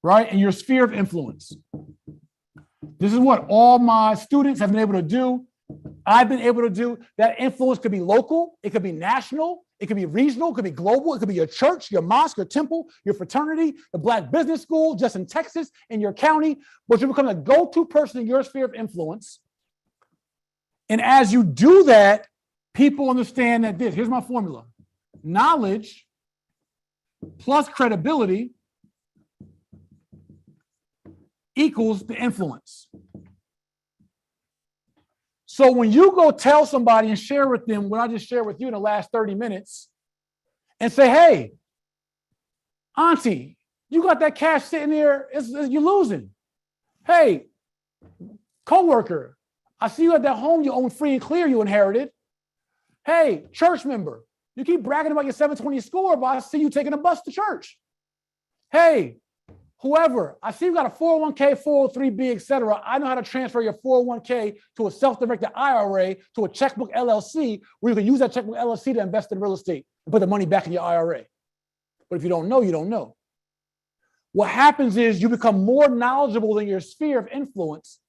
Right? In your sphere of influence. This is what all my students have been able to do. I've been able to do. That influence could be local, it could be national, it could be regional, it could be global, it could be your church, your mosque, your temple, your fraternity, the Black Business School, just in Texas, in your county. But you become the go-to person in your sphere of influence. And as you do that, people understand that here's my formula. Knowledge plus credibility equals the influence. So when you go tell somebody and share with them what I just shared with you in the last 30 minutes and say, hey, auntie, you got that cash sitting there, you're losing. Hey, coworker, I see you at that home you own free and clear you inherited. Hey, church member, you keep bragging about your 720 score, but I see you taking a bus to church. Hey, whoever, I see you got a 401k, 403b, et cetera. I know how to transfer your 401k to a self-directed IRA to a checkbook LLC where you can use that checkbook LLC to invest in real estate and put the money back in your IRA. But if you don't know, you don't know. What happens is you become more knowledgeable in your sphere of influence,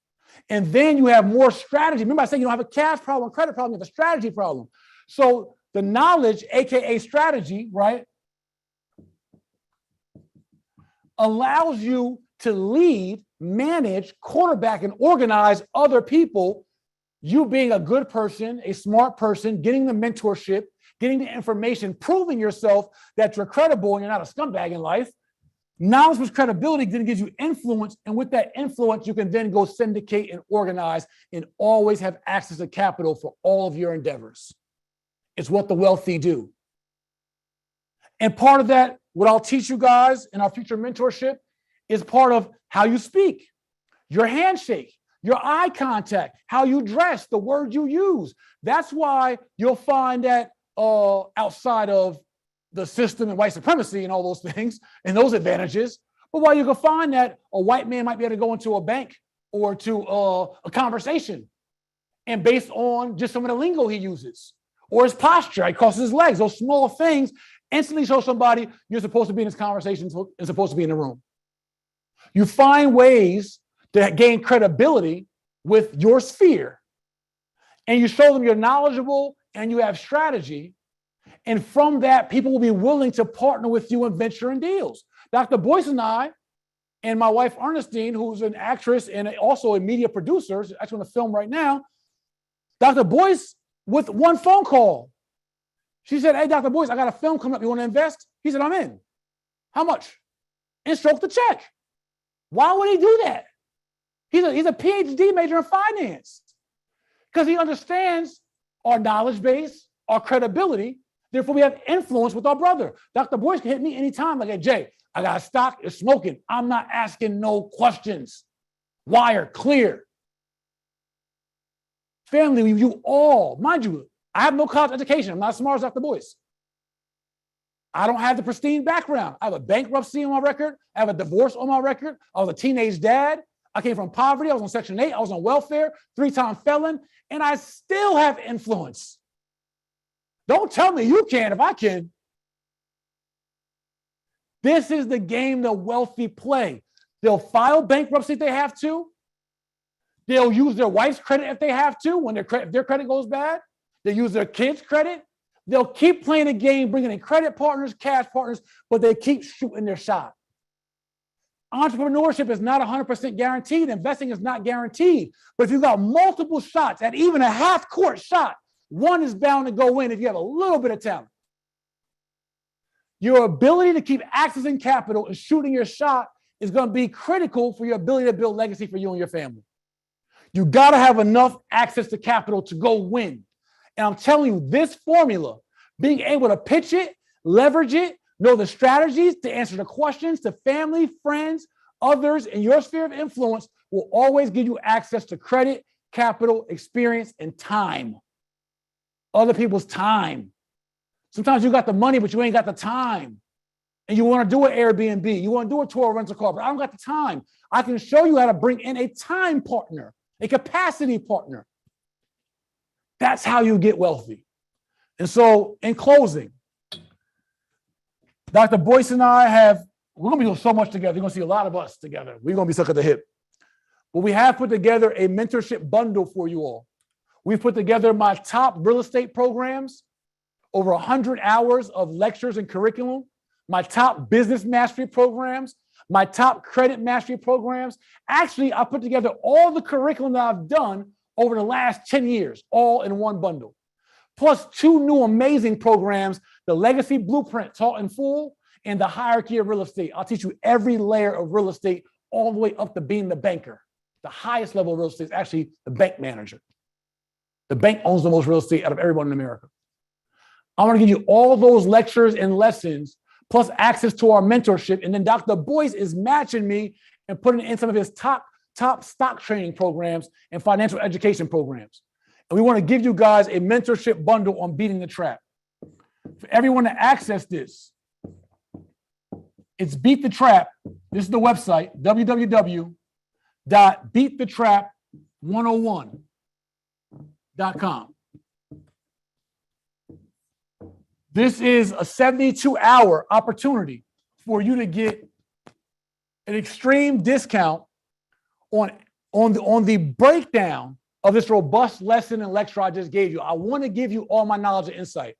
and then you have more strategy. Remember I said you don't have a cash problem, credit problem, you have a strategy problem. So the knowledge, AKA strategy, right, allows you to lead, manage, quarterback, and organize other people. You being a good person, a smart person, getting the mentorship, getting the information, proving yourself that you're credible and you're not a scumbag in life. Knowledge with credibility then gives you influence, and with that influence, you can then go syndicate and organize and always have access to capital for all of your endeavors. It's what the wealthy do. And part of that, what I'll teach you guys in our future mentorship is part of how you speak, your handshake, your eye contact, how you dress, the word you use. That's why you'll find that outside of the system and white supremacy and all those things and those advantages, But while you can find that a white man might be able to go into a bank or to a conversation, and based on just some of the lingo he uses or his posture, he crosses his legs, those small things instantly show somebody you're supposed to be in this conversation and supposed to be in the room. You find ways to gain credibility with your sphere, and you show them you're knowledgeable and you have strategy. And from that, people will be willing to partner with you and venture in deals. Dr. Boyce and I, and my wife Ernestine, who's an actress and also a media producer, she's actually on a film right now. Dr. Boyce, with one phone call, she said, "Hey, Dr. Boyce, I got a film coming up. You want to invest?" He said, "I'm in." "How much?" And stroked the check. Why would he do that? He's a PhD major in finance because he understands our knowledge base, our credibility. Therefore, we have influence with our brother. Dr. Boyce can hit me anytime. Like, "Hey, Jay, I got a stock. It's smoking. I'm not asking no questions. Wire, clear." Family, you all, mind you, I have no college education. I'm not as smart as Dr. Boyce. I don't have the pristine background. I have a bankruptcy on my record. I have a divorce on my record. I was a teenage dad. I came from poverty. I was on Section 8. I was on welfare, 3-time felon, and I still have influence. Don't tell me you can if I can. This is the game the wealthy play. They'll file bankruptcy if they have to. They'll use their wife's credit if they have to, when if their credit goes bad. They use their kids' credit. They'll keep playing the game, bringing in credit partners, cash partners, but they keep shooting their shot. Entrepreneurship is not 100% guaranteed. Investing is not guaranteed. But if you've got multiple shots at even a half-court shot, one is bound to go in if you have a little bit of talent. Your ability to keep accessing capital and shooting your shot is going to be critical for your ability to build legacy for you and your family. You got to have enough access to capital to go win. And I'm telling you, this formula, being able to pitch it, leverage it, know the strategies to answer the questions to family, friends, others in your sphere of influence will always give you access to credit, capital, experience, and time. Other people's time. Sometimes you got the money, but you ain't got the time. And you want to do an Airbnb, you want to do a tour rental car, but I don't got the time. I can show you how to bring in a time partner, a capacity partner. That's how you get wealthy. And so in closing, Dr. Boyce and I we're going to be doing so much together. You're going to see a lot of us together. We're going to be stuck at the hip. But we have put together a mentorship bundle for you all. We've put together my top real estate programs, over 100 hours of lectures and curriculum, my top business mastery programs, my top credit mastery programs. Actually, I put together all the curriculum that I've done over the last 10 years, all in one bundle. Plus 2 new amazing programs, the Legacy Blueprint taught in full and the Hierarchy of Real Estate. I'll teach you every layer of real estate all the way up to being the banker. The highest level of real estate is actually the bank manager. The bank owns the most real estate out of everyone in America. I'm going to give you all those lectures and lessons, plus access to our mentorship. And then Dr. Boyce is matching me and putting in some of his top stock training programs and financial education programs. And we want to give you guys a mentorship bundle on beating the trap. For everyone to access this, it's Beat the Trap. This is the website, www.beatthetrap101.com. This is a 72-hour opportunity for you to get an extreme discount on the breakdown of this robust lesson and lecture I just gave you. I want to give you all my knowledge and insight,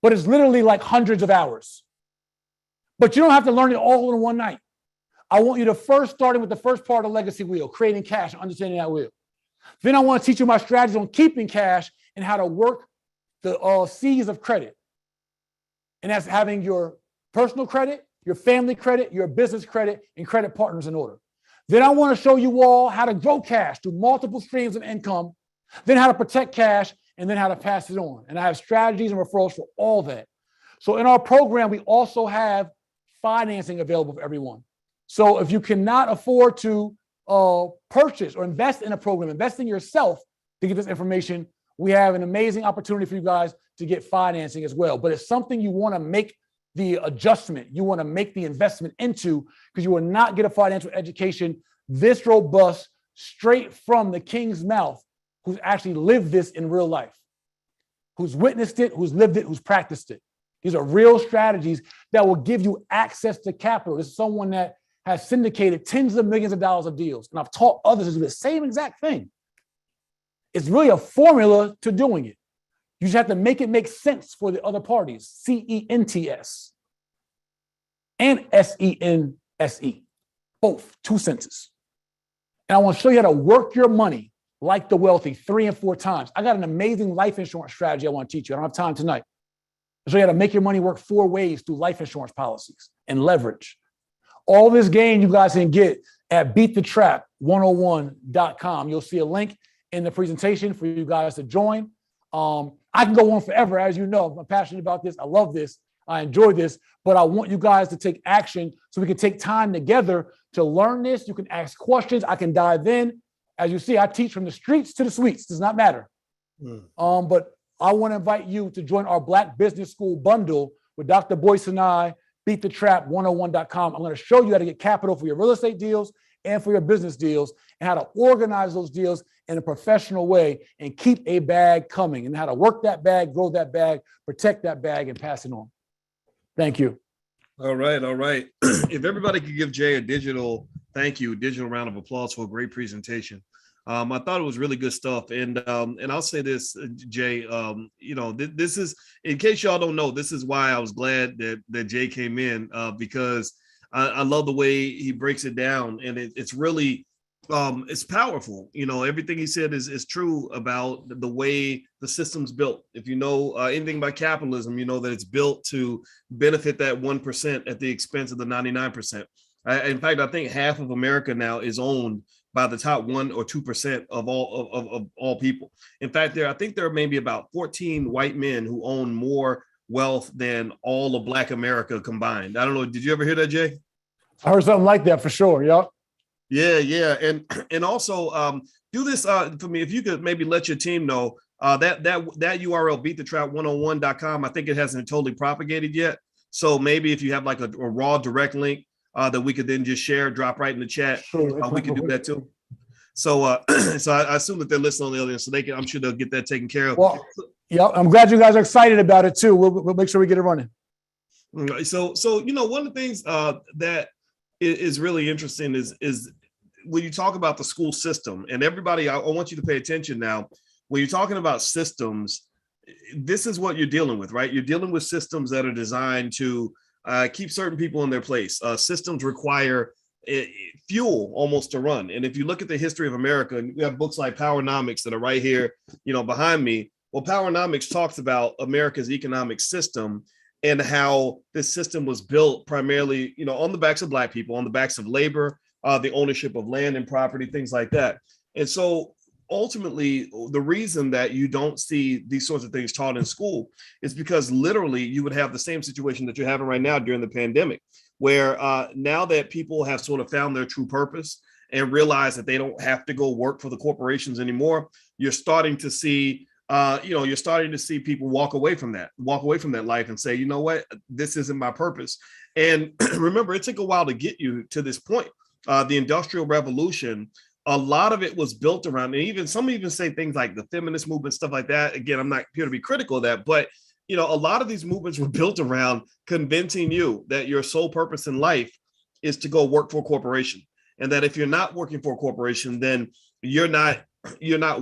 but it's literally like hundreds of hours. But you don't have to learn it all in one night. I want you to first start with the first part of the legacy wheel, creating cash and understanding that wheel. Then I want to teach you my strategies on keeping cash and how to work the C's of credit. And that's having your personal credit, your family credit, your business credit, and credit partners in order. Then I want to show you all how to grow cash through multiple streams of income, then how to protect cash, and then how to pass it on. And I have strategies and referrals for all that. So in our program, we also have financing available for everyone. So if you cannot afford to purchase or invest in a program, invest in yourself to get this information, we have an amazing opportunity for you guys to get financing as well. But it's something you want to make the adjustment you want to make the investment into, because you will not get a financial education this robust straight from the king's mouth, who's actually lived this in real life, who's witnessed it, who's lived it, who's practiced it. These are real strategies that will give you access to capital. This is someone that has syndicated tens of millions of dollars of deals. And I've taught others to do the same exact thing. It's really a formula to doing it. You just have to make it make sense for the other parties. CENTS and SENSE, both 2 senses. And I want to show you how to work your money like the wealthy 3 and 4 times. I got an amazing life insurance strategy I want to teach you. I don't have time tonight. I'll show you how to make your money work 4 ways through life insurance policies and leverage. All this gain you guys can get at beatthetrap101.com. You'll see a link in the presentation for you guys to join. I can go on forever, as you know. I'm passionate about this. I love this. I enjoy this, but I want you guys to take action so we can take time together to learn this. You can ask questions. I can dive in. As you see, I teach from the streets to the suites. Does not matter. But I want to invite you to join our Black Business School bundle with Dr. Boyce and I, beatthetrap101.com. I'm going to show you how to get capital for your real estate deals and for your business deals, and how to organize those deals in a professional way and keep a bag coming, and how to work that bag, grow that bag, protect that bag, and pass it on. Thank you. All right. If everybody could give Jay a digital round of applause for a great presentation. I thought it was really good stuff. And I'll say this, Jay, this is, in case y'all don't know, this is why I was glad that Jay came in, because I love the way he breaks it down, and it's really, it's powerful. Everything he said is true about the way the system's built. If you know anything about capitalism, you know that it's built to benefit that 1% at the expense of the 99%. In fact, I think half of America now is owned by the top 1 or 2% of all people. In fact, I think there are maybe about 14 white men who own more wealth than all of Black America combined. I don't know. Did you ever hear that, Jay? I heard something like that for sure. Yep. Yeah. And also do this for me. If you could maybe let your team know that URL, beatthetrap101.com, I think it hasn't totally propagated yet. So maybe if you have like a raw direct link that we could then just share, drop right in the chat, sure, we can do that too. So so I assume that they're listening on the other end, so I'm sure they'll get that taken care of. Well, yeah, I'm glad you guys are excited about it too. We'll make sure we get it running. So one of the things that is really interesting is when you talk about the school system, and everybody, I want you to pay attention now. When you're talking about systems, this is what you're dealing with, right? You're dealing with systems that are designed to keep certain people in their place. Systems require fuel almost to run. And if you look at the history of America, and we have books like Powernomics that are right here, behind me. Well, Powernomics talks about America's economic system and how this system was built primarily, on the backs of Black people, on the backs of labor, the ownership of land and property, things like that. And so ultimately, the reason that you don't see these sorts of things taught in school is because literally you would have the same situation that you're having right now during the pandemic, where now that people have sort of found their true purpose and realize that they don't have to go work for the corporations anymore, you're starting to see people walk away from that life and say, you know what, this isn't my purpose. And remember, it took a while to get you to this point. The Industrial Revolution, a lot of it was built around, and some even say things like the feminist movement, stuff like that. Again, I'm not here to be critical of that, but a lot of these movements were built around convincing you that your sole purpose in life is to go work for a corporation, and that if you're not working for a corporation, then you're not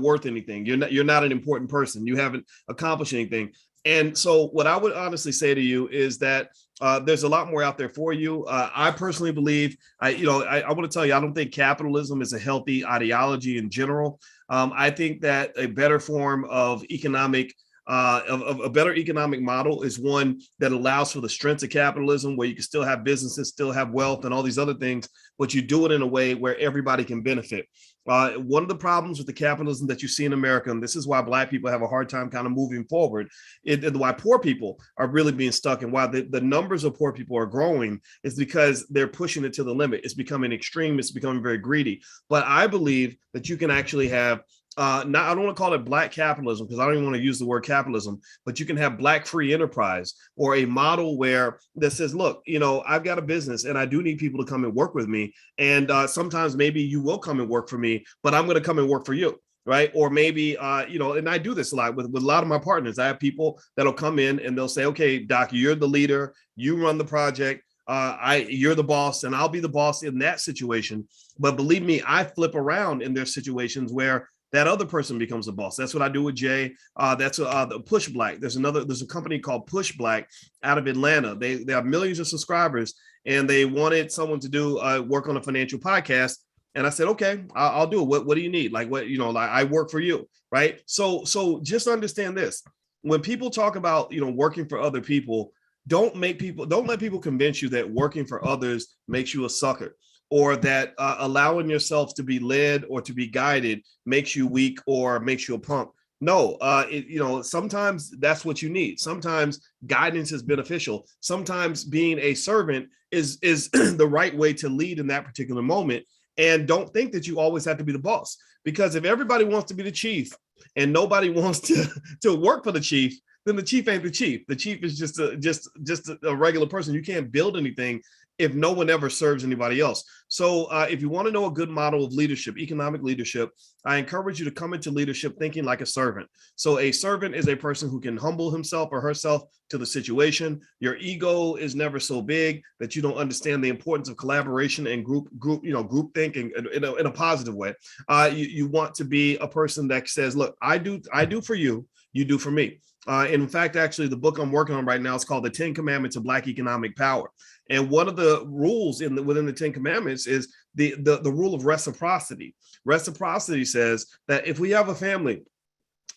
worth anything. You're not an important person. You haven't accomplished anything. And so what I would honestly say to you is that there's a lot more out there for you. I personally believe, I want to tell you, I don't think capitalism is a healthy ideology in general. I think that a better form of economic a better economic model is one that allows for the strengths of capitalism, where you can still have businesses, still have wealth and all these other things, but you do it in a way where everybody can benefit. One of the problems with the capitalism that you see in America, and this is why Black people have a hard time kind of moving forward, why poor people are really being stuck, and why the numbers of poor people are growing, is because they're pushing it to the limit. It's becoming extreme. It's becoming very greedy. But I believe that you can actually have not, I don't want to call it Black capitalism because I don't even want to use the word capitalism, but you can have Black free enterprise, or a model where that says, look, I've got a business and I do need people to come and work with me. And sometimes maybe you will come and work for me, but I'm going to come and work for you. Right. Or maybe, and I do this a lot with a lot of my partners. I have people that'll come in and they'll say, okay, Doc, you're the leader, you run the project. You're the boss and I'll be the boss in that situation. But believe me, I flip around in their situations where that other person becomes the boss. That's what I do with Jay. That's the Push Black. There's a company called Push Black out of Atlanta. They have millions of subscribers and they wanted someone to do work on a financial podcast. And I said, okay, I'll do it. What do you need? Like what, like I work for you. Right. So just understand this. When people talk about, working for other people, don't let people convince you that working for others makes you a sucker, or that allowing yourself to be led or to be guided makes you weak or makes you a punk. No, sometimes that's what you need. Sometimes guidance is beneficial. Sometimes being a servant is the right way to lead in that particular moment. And don't think that you always have to be the boss, because if everybody wants to be the chief and nobody wants to work for the chief, then the chief ain't the chief. The chief is just a regular person. You can't build anything if no one ever serves anybody else. So if you want to know a good model of leadership, economic leadership, I encourage you to come into leadership thinking like a servant. So a servant is a person who can humble himself or herself to the situation. Your ego is never so big that you don't understand the importance of collaboration and group thinking in a positive way. You want to be a person that says, look, I do for you, you do for me. In fact, actually, the book I'm working on right now is called The 10 Commandments of Black Economic Power. And one of the rules within the 10 Commandments is the rule of reciprocity. Reciprocity says that if we have a family,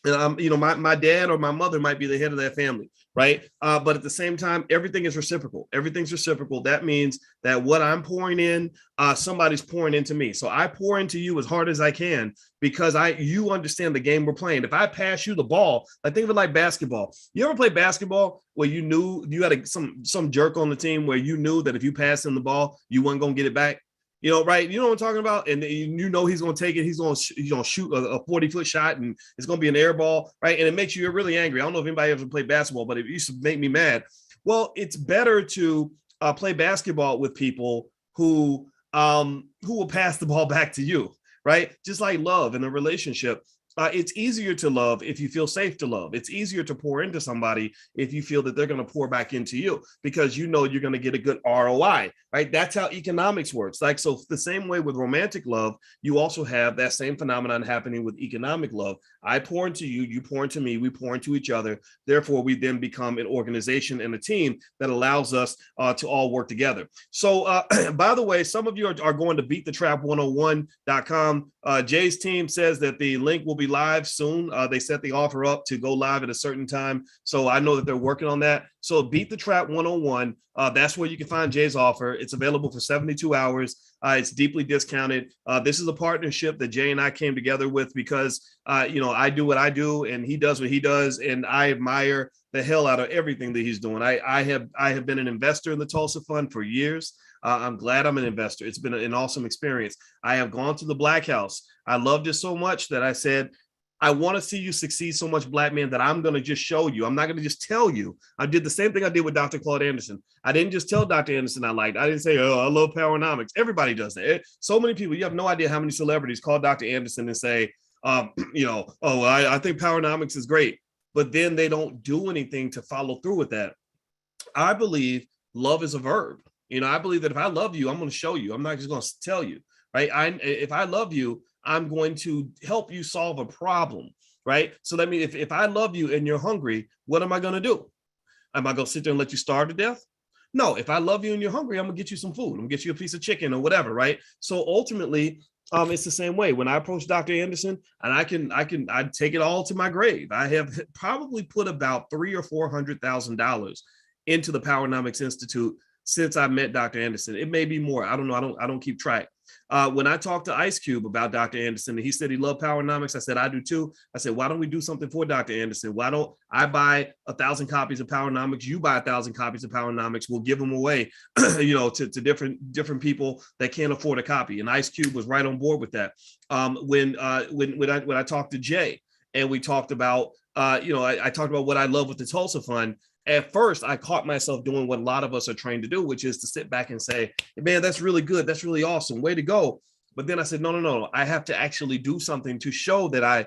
and my dad or my mother might be the head of that family, right? But at the same time, everything is reciprocal. Everything's reciprocal. That means that what I'm pouring in, somebody's pouring into me. So I pour into you as hard as I can because you understand the game we're playing. If I pass you the ball, think of it like basketball. You ever play basketball where you knew you had some jerk on the team where you knew that if you passed him the ball, you weren't going to get it back? Right? You know what I'm talking about? And he's going to take it. He's going to shoot a 40-foot shot and it's going to be an air ball, right? And it makes you really angry. I don't know if anybody ever played basketball, but it used to make me mad. Well, it's better to play basketball with people who will pass the ball back to you, right? Just like love in a relationship. It's easier to love if you feel safe to love. It's easier to pour into somebody if you feel that they're going to pour back into you because you're going to get a good ROI, right? That's how economics works. So the same way with romantic love, you also have that same phenomenon happening with economic love. I pour into you, you pour into me, we pour into each other. Therefore, we then become an organization and a team that allows us to all work together. So, by the way, some of you are going to beatthetrap101.com. Jay's team says that the link will be live soon. They set the offer up to go live at a certain time. So I know that they're working on that. So Beat the Trap 101. That's where you can find Jay's offer. It's available for 72 hours. It's deeply discounted. This is a partnership that Jay and I came together with because, I do what I do and he does what he does. And I admire the hell out of everything that he's doing. I have been an investor in the Tulsa Fund for years. I'm glad I'm an investor. It's been an awesome experience. I have gone to the Black House. I loved it so much that I said, I want to see you succeed so much, Black man, that I'm going to just show you. I'm not going to just tell you. I did the same thing I did with Dr. Claude Anderson. I didn't just tell Dr. Anderson I didn't say, oh, I love Powernomics. Everybody does that. So many people, you have no idea how many celebrities call Dr. Anderson and say, I think Powernomics is great. But then they don't do anything to follow through with that. I believe love is a verb. I believe that if I love you, I'm going to show you. I'm not just going to tell you, right? If I love you, I'm going to help you solve a problem, right? So that means if I love you and you're hungry, what am I going to do? Am I going to sit there and let you starve to death? No, if I love you and you're hungry, I'm going to get you some food. I'm going to get you a piece of chicken or whatever, right? So ultimately, it's the same way. When I approach Dr. Anderson, and I take it all to my grave. I have probably put about $300,000 or $400,000 into the Powernomics Institute since I met Dr. Anderson. It may be more. I don't know. I don't keep track. When I talked to Ice Cube about Dr. Anderson, and he said he loved Powernomics, I said, I do too. I said, why don't we do something for Dr. Anderson? Why don't I buy 1,000 copies of Powernomics? You buy 1,000 copies of Powernomics. We'll give them away, to different people that can't afford a copy. And Ice Cube was right on board with that. When I talked to Jay and we talked about, I talked about what I love with the Tulsa Fund. At first, I caught myself doing what a lot of us are trained to do, which is to sit back and say, man, that's really good. That's really awesome. Way to go. But then I said, no. I have to actually do something to show that I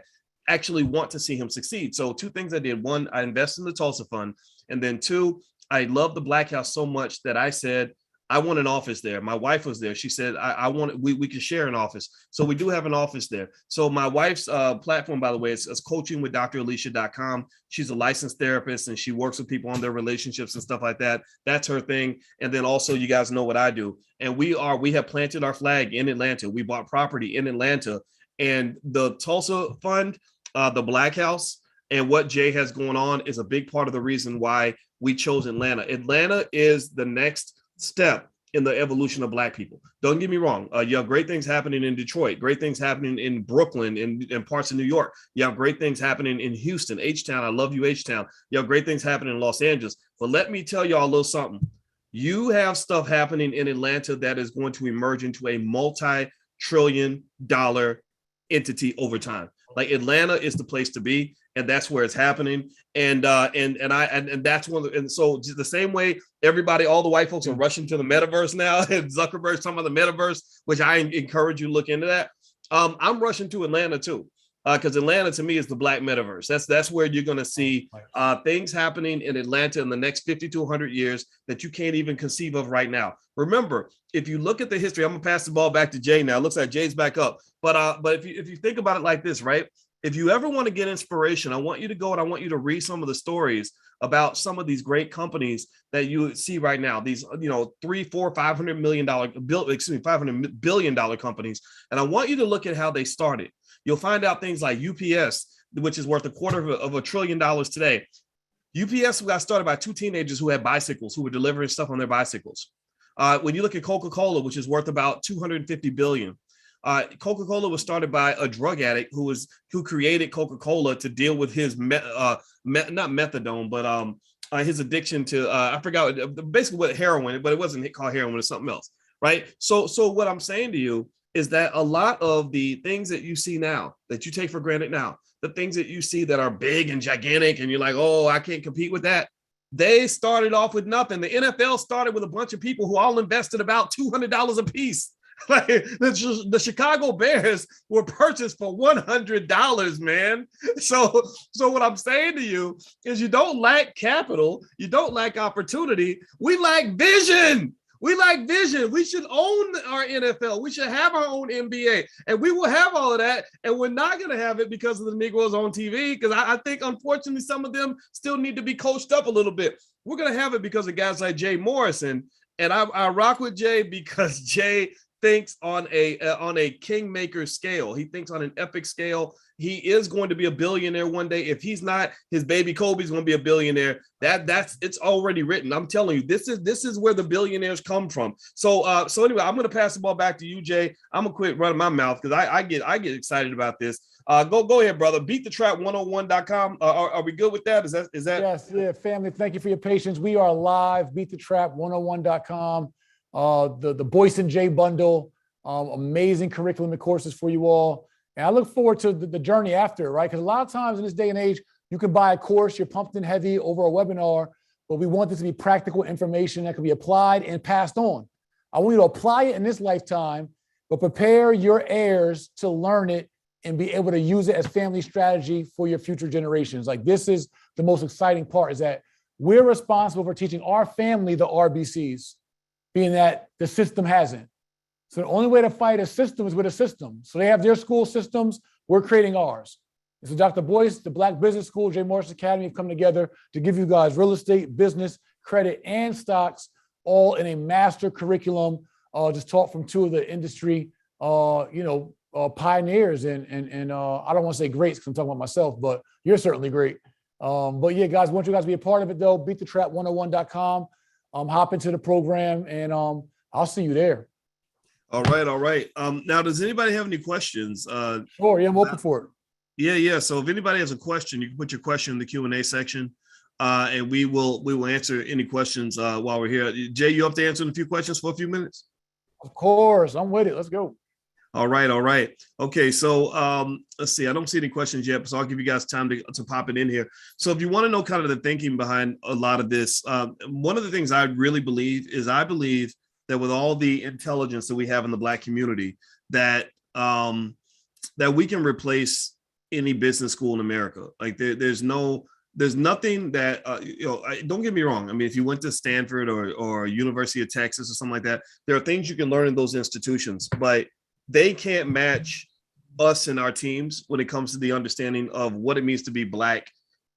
actually want to see him succeed. So 2 things I did. 1, I invested in the Tulsa Fund. And then 2, I love the Black House so much that I said, I want an office there. My wife was there. She said, I want, we can share an office. So we do have an office there. So my wife's platform, by the way, is coachingwithdralicia.com. She's a licensed therapist and she works with people on their relationships and stuff like that. That's her thing. And then also, you guys know what I do. And we have planted our flag in Atlanta. We bought property in Atlanta, and the Tulsa Fund, the Black House, and what Jay has going on is a big part of the reason why we chose Atlanta. Atlanta is the next step in the evolution of Black people. Don't get me wrong. You have great things happening in Detroit, great things happening in Brooklyn and parts of New York. You have great things happening in Houston, H-Town. I love you, H-Town. You have great things happening in Los Angeles. But let me tell y'all a little something. You have stuff happening in Atlanta that is going to emerge into a multi-trillion-dollar entity over time. Like, Atlanta is the place to be, and that's where it's happening. And that's one of the, and so just the same way everybody, all the white folks are rushing to the metaverse now, and Zuckerberg's talking about the metaverse, which I encourage you to look into that. I'm rushing to Atlanta too, because Atlanta to me is the Black metaverse. That's where you're going to see things happening in Atlanta in the next 50 to 100 years that you can't even conceive of right now. Remember, if you look at the history, I'm gonna pass the ball back to Jay now. It looks like Jay's back up, but if you think about it like this, right? If you ever want to get inspiration, I want you to go and I want you to read some of the stories about some of these great companies that you see right now. These, $300, $400, $500 million, $500 billion companies. And I want you to look at how they started. You'll find out things like UPS, which is worth $250 billion today. UPS got started by 2 teenagers who had bicycles, who were delivering stuff on their bicycles. When you look at Coca-Cola, which is worth about $250 billion. Coca-Cola was started by a drug addict who created Coca-Cola to deal with his not methadone, but his addiction to I forgot basically what heroin, but it wasn't called heroin, it was something else, right? So what I'm saying to you is that a lot of the things that you see now that you take for granted now, the things that you see that are big and gigantic, and you're like, oh, I can't compete with that. They started off with nothing. The NFL started with a bunch of people who all invested about $200 a piece. Like, the Chicago Bears were purchased for $100, man. So what I'm saying to you is, you don't lack capital, you don't lack opportunity. We lack vision. We lack vision. We should own our NFL. We should have our own NBA, and we will have all of that. And we're not going to have it because of the Negroes on TV, because I think, unfortunately, some of them still need to be coached up a little bit. We're going to have it because of guys like Jay Morrison. And I rock with Jay because Jay thinks on a kingmaker scale. He thinks on an epic scale. He is going to be a billionaire one day. If he's not, his baby Kobe's going to be a billionaire. It's already written. I'm telling you, this is where the billionaires come from. So anyway, I'm going to pass the ball back to you, Jay. I'm going to quit running my mouth because I get excited about this. Go ahead, brother. BeatTheTrap101.com. Are we good with that? Is that? Yes, yeah, family. Thank you for your patience. We are live. BeatTheTrap101.com. The Boyce and Jay bundle, amazing curriculum and courses for you all. And I look forward to the journey after, right? Because a lot of times in this day and age, you can buy a course, you're pumped in heavy over a webinar, but we want this to be practical information that can be applied and passed on. I want you to apply it in this lifetime, but prepare your heirs to learn it and be able to use it as family strategy for your future generations. Like, this is the most exciting part, is that we're responsible for teaching our family the RBCs, being that the system hasn't. So the only way to fight a system is with a system. So they have their school systems, we're creating ours. And so Dr. Boyce, the Black Business School, Jay Morrison Academy have come together to give you guys real estate, business, credit, and stocks, all in a master curriculum, just taught from 2 of the industry, pioneers and I don't want to say greats because I'm talking about myself, but you're certainly great. But yeah, guys, I want you guys to be a part of it though. BeatTheTrap101.com. Hop into the program, and I'll see you there. All right, all right. Now, does anybody have any questions? Sure, yeah, I'm open for it. Yeah. So if anybody has a question, you can put your question in the Q&A section, and we will answer any questions while we're here. Jay, you up to answering a few questions for a few minutes? Of course, I'm with it. Let's go. All right, all right. Okay, so let's see. I don't see any questions yet, so I'll give you guys time to pop it in here. So if you want to know kind of the thinking behind a lot of this, one of the things I really believe is I believe that with all the intelligence that we have in the Black community, that that we can replace any business school in America. Like there's nothing that don't get me wrong. I mean, if you went to Stanford or University of Texas or something like that, there are things you can learn in those institutions, but they can't match us and our teams when it comes to the understanding of what it means to be Black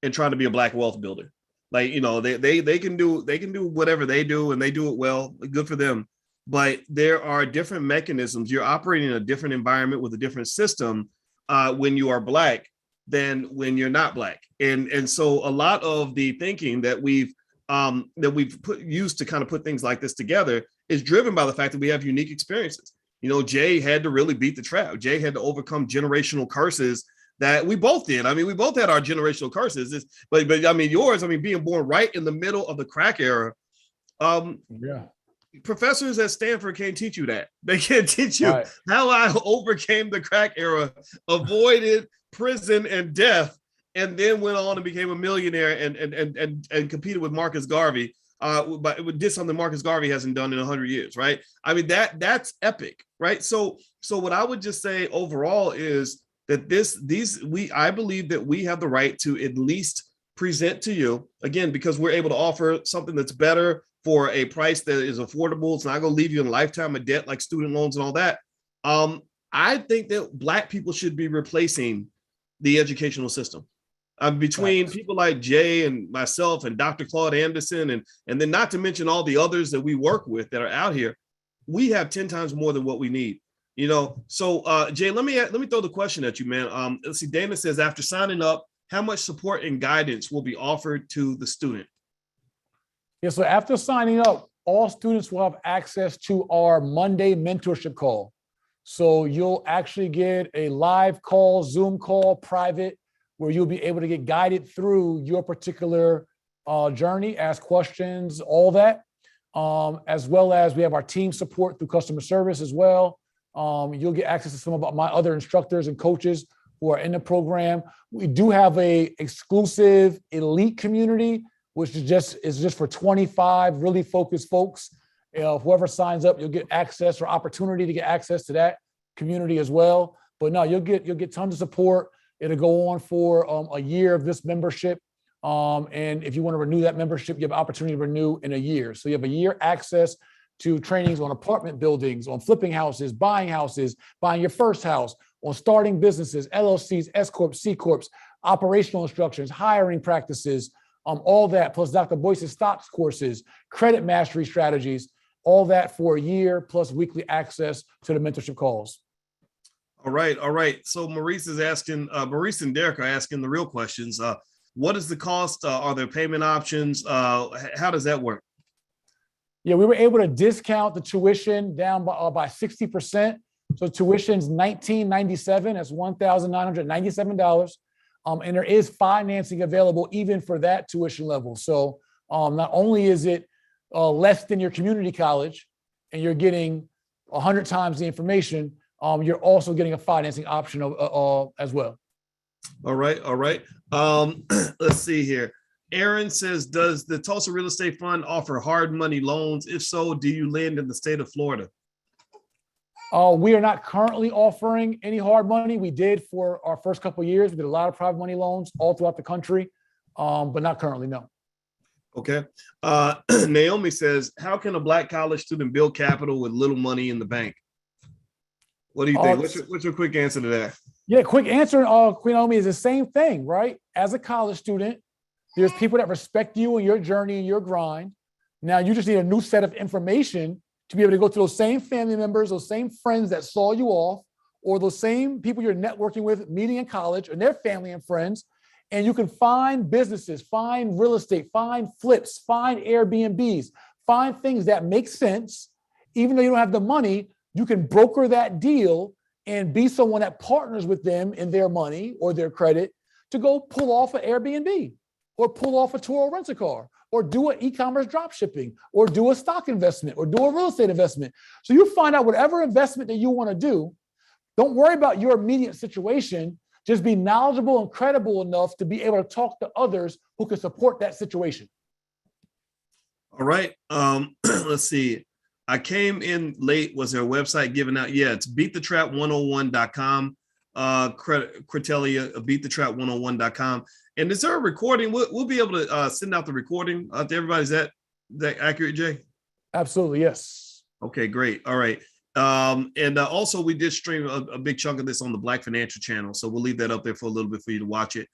and trying to be a Black wealth builder. Like, they can do whatever they do and they do it well. Good for them. But there are different mechanisms. You're operating in a different environment with a different system when you are Black than when you're not Black. And so a lot of the thinking that we've used to kind of put things like this together is driven by the fact that we have unique experiences. Jay had to really beat the trap. Jay had to overcome generational curses that we both did. I mean, we both had our generational curses. But I mean, yours, being born right in the middle of the crack era. Yeah. Professors at Stanford can't teach you that. They can't teach you how I overcame the crack era, avoided prison and death, and then went on and became a millionaire and competed with Marcus Garvey. But did something Marcus Garvey hasn't done in 100 years, right? I mean, that's epic, right? So what I would just say overall is that I believe that we have the right to at least present to you, again, because we're able to offer something that's better for a price that is affordable. It's not going to leave you in a lifetime of debt like student loans and all that. I think that Black people should be replacing the educational system. Between people like Jay and myself and Dr. Claude Anderson, and then not to mention all the others that we work with that are out here, we have 10 times more than what we need. So Jay, let me throw the question at you, man. Let's see. Dana says, after signing up, how much support and guidance will be offered to the student? Yeah, so after signing up, all students will have access to our Monday mentorship call. So you'll actually get a live call, Zoom call, private, where you'll be able to get guided through your particular journey, ask questions, all that, as well as we have our team support through customer service as well. You'll get access to some of my other instructors and coaches who are in the program. We do have a exclusive elite community, which is just for 25 really focused folks. Whoever signs up, you'll get access or opportunity to get access to that community as well. But no, you'll get tons of support. It'll go on for a year of this membership. And if you want to renew that membership, you have an opportunity to renew in a year. So you have a year access to trainings on apartment buildings, on flipping houses, buying your first house, on starting businesses, LLCs, S Corps, C Corps, operational instructions, hiring practices, all that, plus Dr. Boyce's stocks courses, credit mastery strategies, all that for a year, plus weekly access to the mentorship calls. All right. So Maurice and Derek are asking the real questions. What is the cost? Are there payment options? How does that work? Yeah, we were able to discount the tuition down by 60%. So tuition's $1,997. That's $1,997. And there is financing available even for that tuition level. So not only is it less than your community college, and you're getting 100 times the information, you're also getting a financing option as well. All right. Let's see here. Aaron says, does the Tulsa Real Estate Fund offer hard money loans? If so, do you lend in the state of Florida? We are not currently offering any hard money. We did for our first couple of years. We did a lot of private money loans all throughout the country, but not currently, no. Okay. Naomi says, how can a Black college student build capital with little money in the bank? What do you think? What's your quick answer to that? Yeah, quick answer, Queen Naomi, is the same thing, right? As a college student, there's people that respect you and your journey and your grind. Now you just need a new set of information to be able to go to those same family members, those same friends that saw you off, or those same people you're networking with, meeting in college, and their family and friends. And you can find businesses, find real estate, find flips, find Airbnbs, find things that make sense, even though you don't have the money, you can broker that deal and be someone that partners with them in their money or their credit to go pull off an Airbnb or pull off a tour or rent a car or do an e-commerce drop shipping or do a stock investment or do a real estate investment. So you find out whatever investment that you want to do. Don't worry about your immediate situation. Just be knowledgeable and credible enough to be able to talk to others who can support that situation. All right. Let's see. I came in late. Was there a website given out? Yeah, it's beatthetrap101.com. Cretelia, beatthetrap101.com. And is there a recording? We'll be able to send out the recording to everybody. Is that accurate, Jay? Absolutely, yes. Okay, great. All right. And also we did stream a big chunk of this on the Black Financial channel. So we'll leave that up there for a little bit for you to watch it.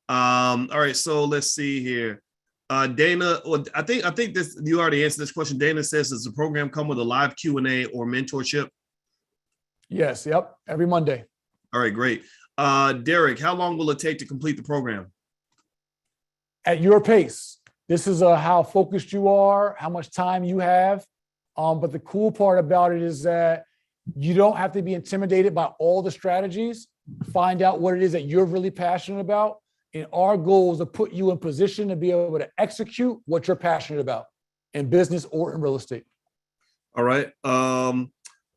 All right. So let's see here. Dana, well, I think this, you already answered this question. Dana says, does the program come with a live Q&A or mentorship? Yes. Yep. Every Monday. All right, great. Derek, how long will it take to complete the program? At your pace. This is how focused you are, how much time you have. But the cool part about it is that you don't have to be intimidated by all the strategies. Find out what it is that you're really passionate about. And our goal is to put you in position to be able to execute what you're passionate about in business or in real estate. All right.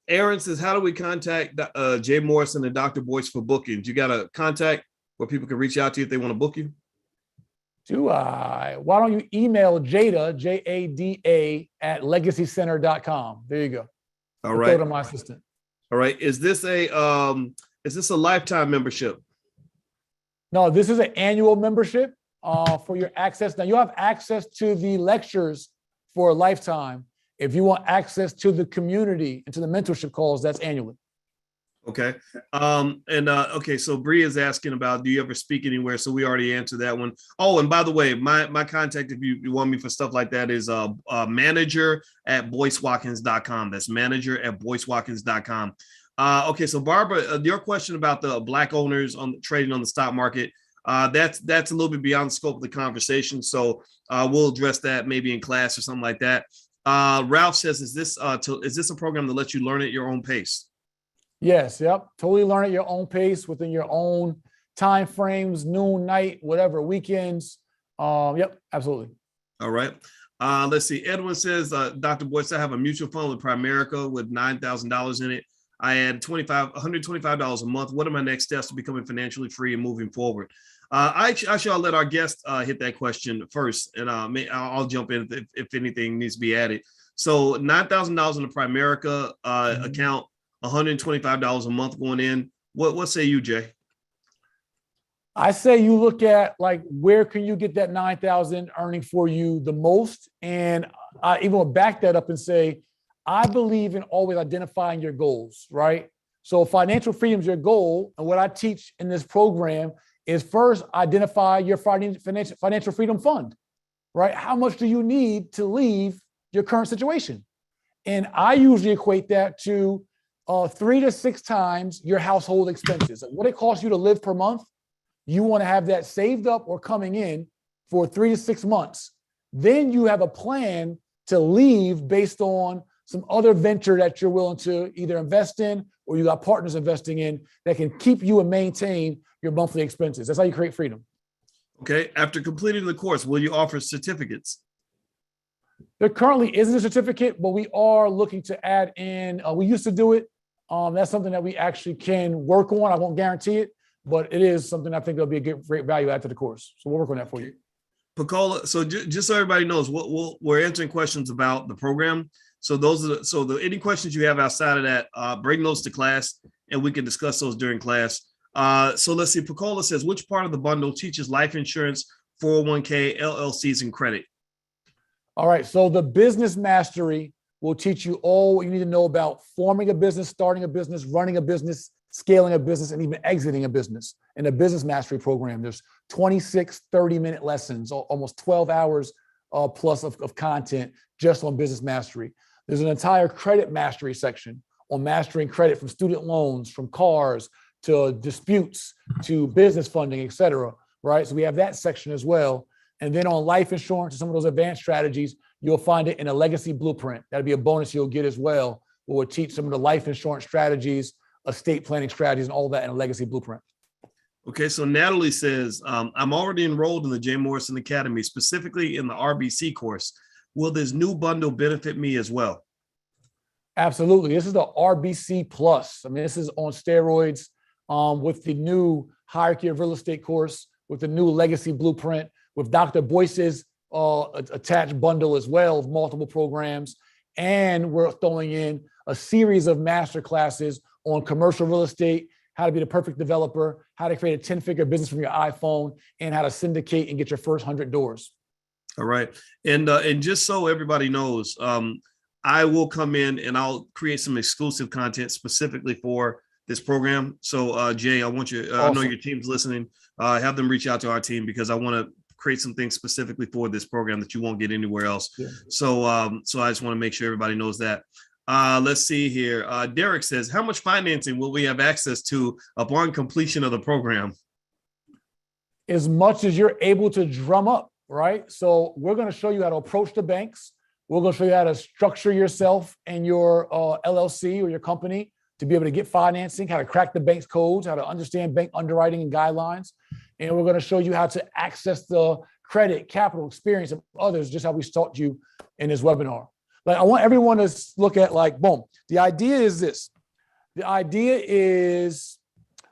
Aaron says, how do we contact Jay Morrison and Dr. Boyce for bookings? You got a contact where people can reach out to you if they want to book you? Do I? Why don't you email Jada, Jada, at legacycenter.com. There you go. All right. Go to my assistant. All right. Is this a lifetime membership? No, this is an annual membership for your access. Now you have access to the lectures for a lifetime. If you want access to the community and to the mentorship calls, that's annually. Okay. Okay. So Bree is asking about, do you ever speak anywhere? So we already answered that one. Oh, and by the way, my contact, if you want me for stuff like that, is manager@boycewatkins.com. That's manager@boycewatkins.com. Okay. So Barbara, your question about the Black owners on trading on the stock market, that's a little bit beyond the scope of the conversation. So we'll address that maybe in class or something like that. Ralph says, is this a program that lets you learn at your own pace? Yes. Yep. Totally learn at your own pace within your own time frames, noon, night, whatever, weekends. Yep. Absolutely. All right. Let's see. Edwin says, Dr. Boyce, I have a mutual fund with Primerica with $9,000 in it. I add $125 a month. What are my next steps to becoming financially free and moving forward? I'll let our guest hit that question first, and I'll jump in if anything needs to be added. So $9,000 in the Primerica account, $125 a month going in. What say you, Jay? I say you look at like where can you get that 9,000 earning for you the most, and I even will back that up and say I believe in always identifying your goals, right? So financial freedom is your goal, and what I teach in this program is first identify your financial freedom fund, right? How much do you need to leave your current situation? And I usually equate that to 3 to 6 times your household expenses. What it costs you to live per month, you want to have that saved up or coming in for 3 to 6 months. Then you have a plan to leave based on some other venture that you're willing to either invest in or you got partners investing in that can keep you and maintain your monthly expenses. That's how you create freedom. Okay. After completing the course, will you offer certificates? There currently isn't a certificate, but we are looking to add in, we used to do it. That's something that we actually can work on. I won't guarantee it, but it is something I think that'll be a great value add to the course. So we'll work on that for you. Pacola, so just so everybody knows, we're answering questions about the program. So any questions you have outside of that, bring those to class and we can discuss those during class. So let's see, Pacola says, which part of the bundle teaches life insurance, 401k, LLCs, and credit? All right, so the business mastery will teach you all what you need to know about forming a business, starting a business, running a business, scaling a business, and even exiting a business. In the business mastery program, there's 26 30-minute lessons, almost 12 hours plus of content just on business mastery. There's an entire credit mastery section on mastering credit, from student loans, from cars, to disputes, to business funding, et cetera, right? So we have that section as well. And then on life insurance and some of those advanced strategies, you'll find it in a legacy blueprint. That'll be a bonus you'll get as well we'll teach some of the life insurance strategies, estate planning strategies, and all that in a legacy blueprint. Okay, so Natalie says, I'm already enrolled in the Jay Morrison Academy, specifically in the RBC course. Will this new bundle benefit me as well? Absolutely. This is the RBC Plus. I mean, this is on steroids with the new hierarchy of real estate course, with the new legacy blueprint, with Dr. Boyce's attached bundle as well of multiple programs. And we're throwing in a series of master classes on commercial real estate, how to be the perfect developer, how to create a 10-figure business from your iPhone, and how to syndicate and get your first 100 doors. All right. And just so everybody knows, I will come in and I'll create some exclusive content specifically for this program. So Jay, I want you, awesome. I know your team's listening, have them reach out to our team because I want to create some things specifically for this program that you won't get anywhere else. Yeah. So I just want to make sure everybody knows that. Let's see here. Derek says, how much financing will we have access to upon completion of the program? As much as you're able to drum up, right? So we're going to show you how to approach the banks. We're going to show you how to structure yourself and your LLC or your company to be able to get financing, how to crack the bank's codes, how to understand bank underwriting and guidelines. And we're going to show you how to access the credit, capital, experience of others, just how we taught you in this webinar. Like, I want everyone to look at like, boom. The idea is this. The idea is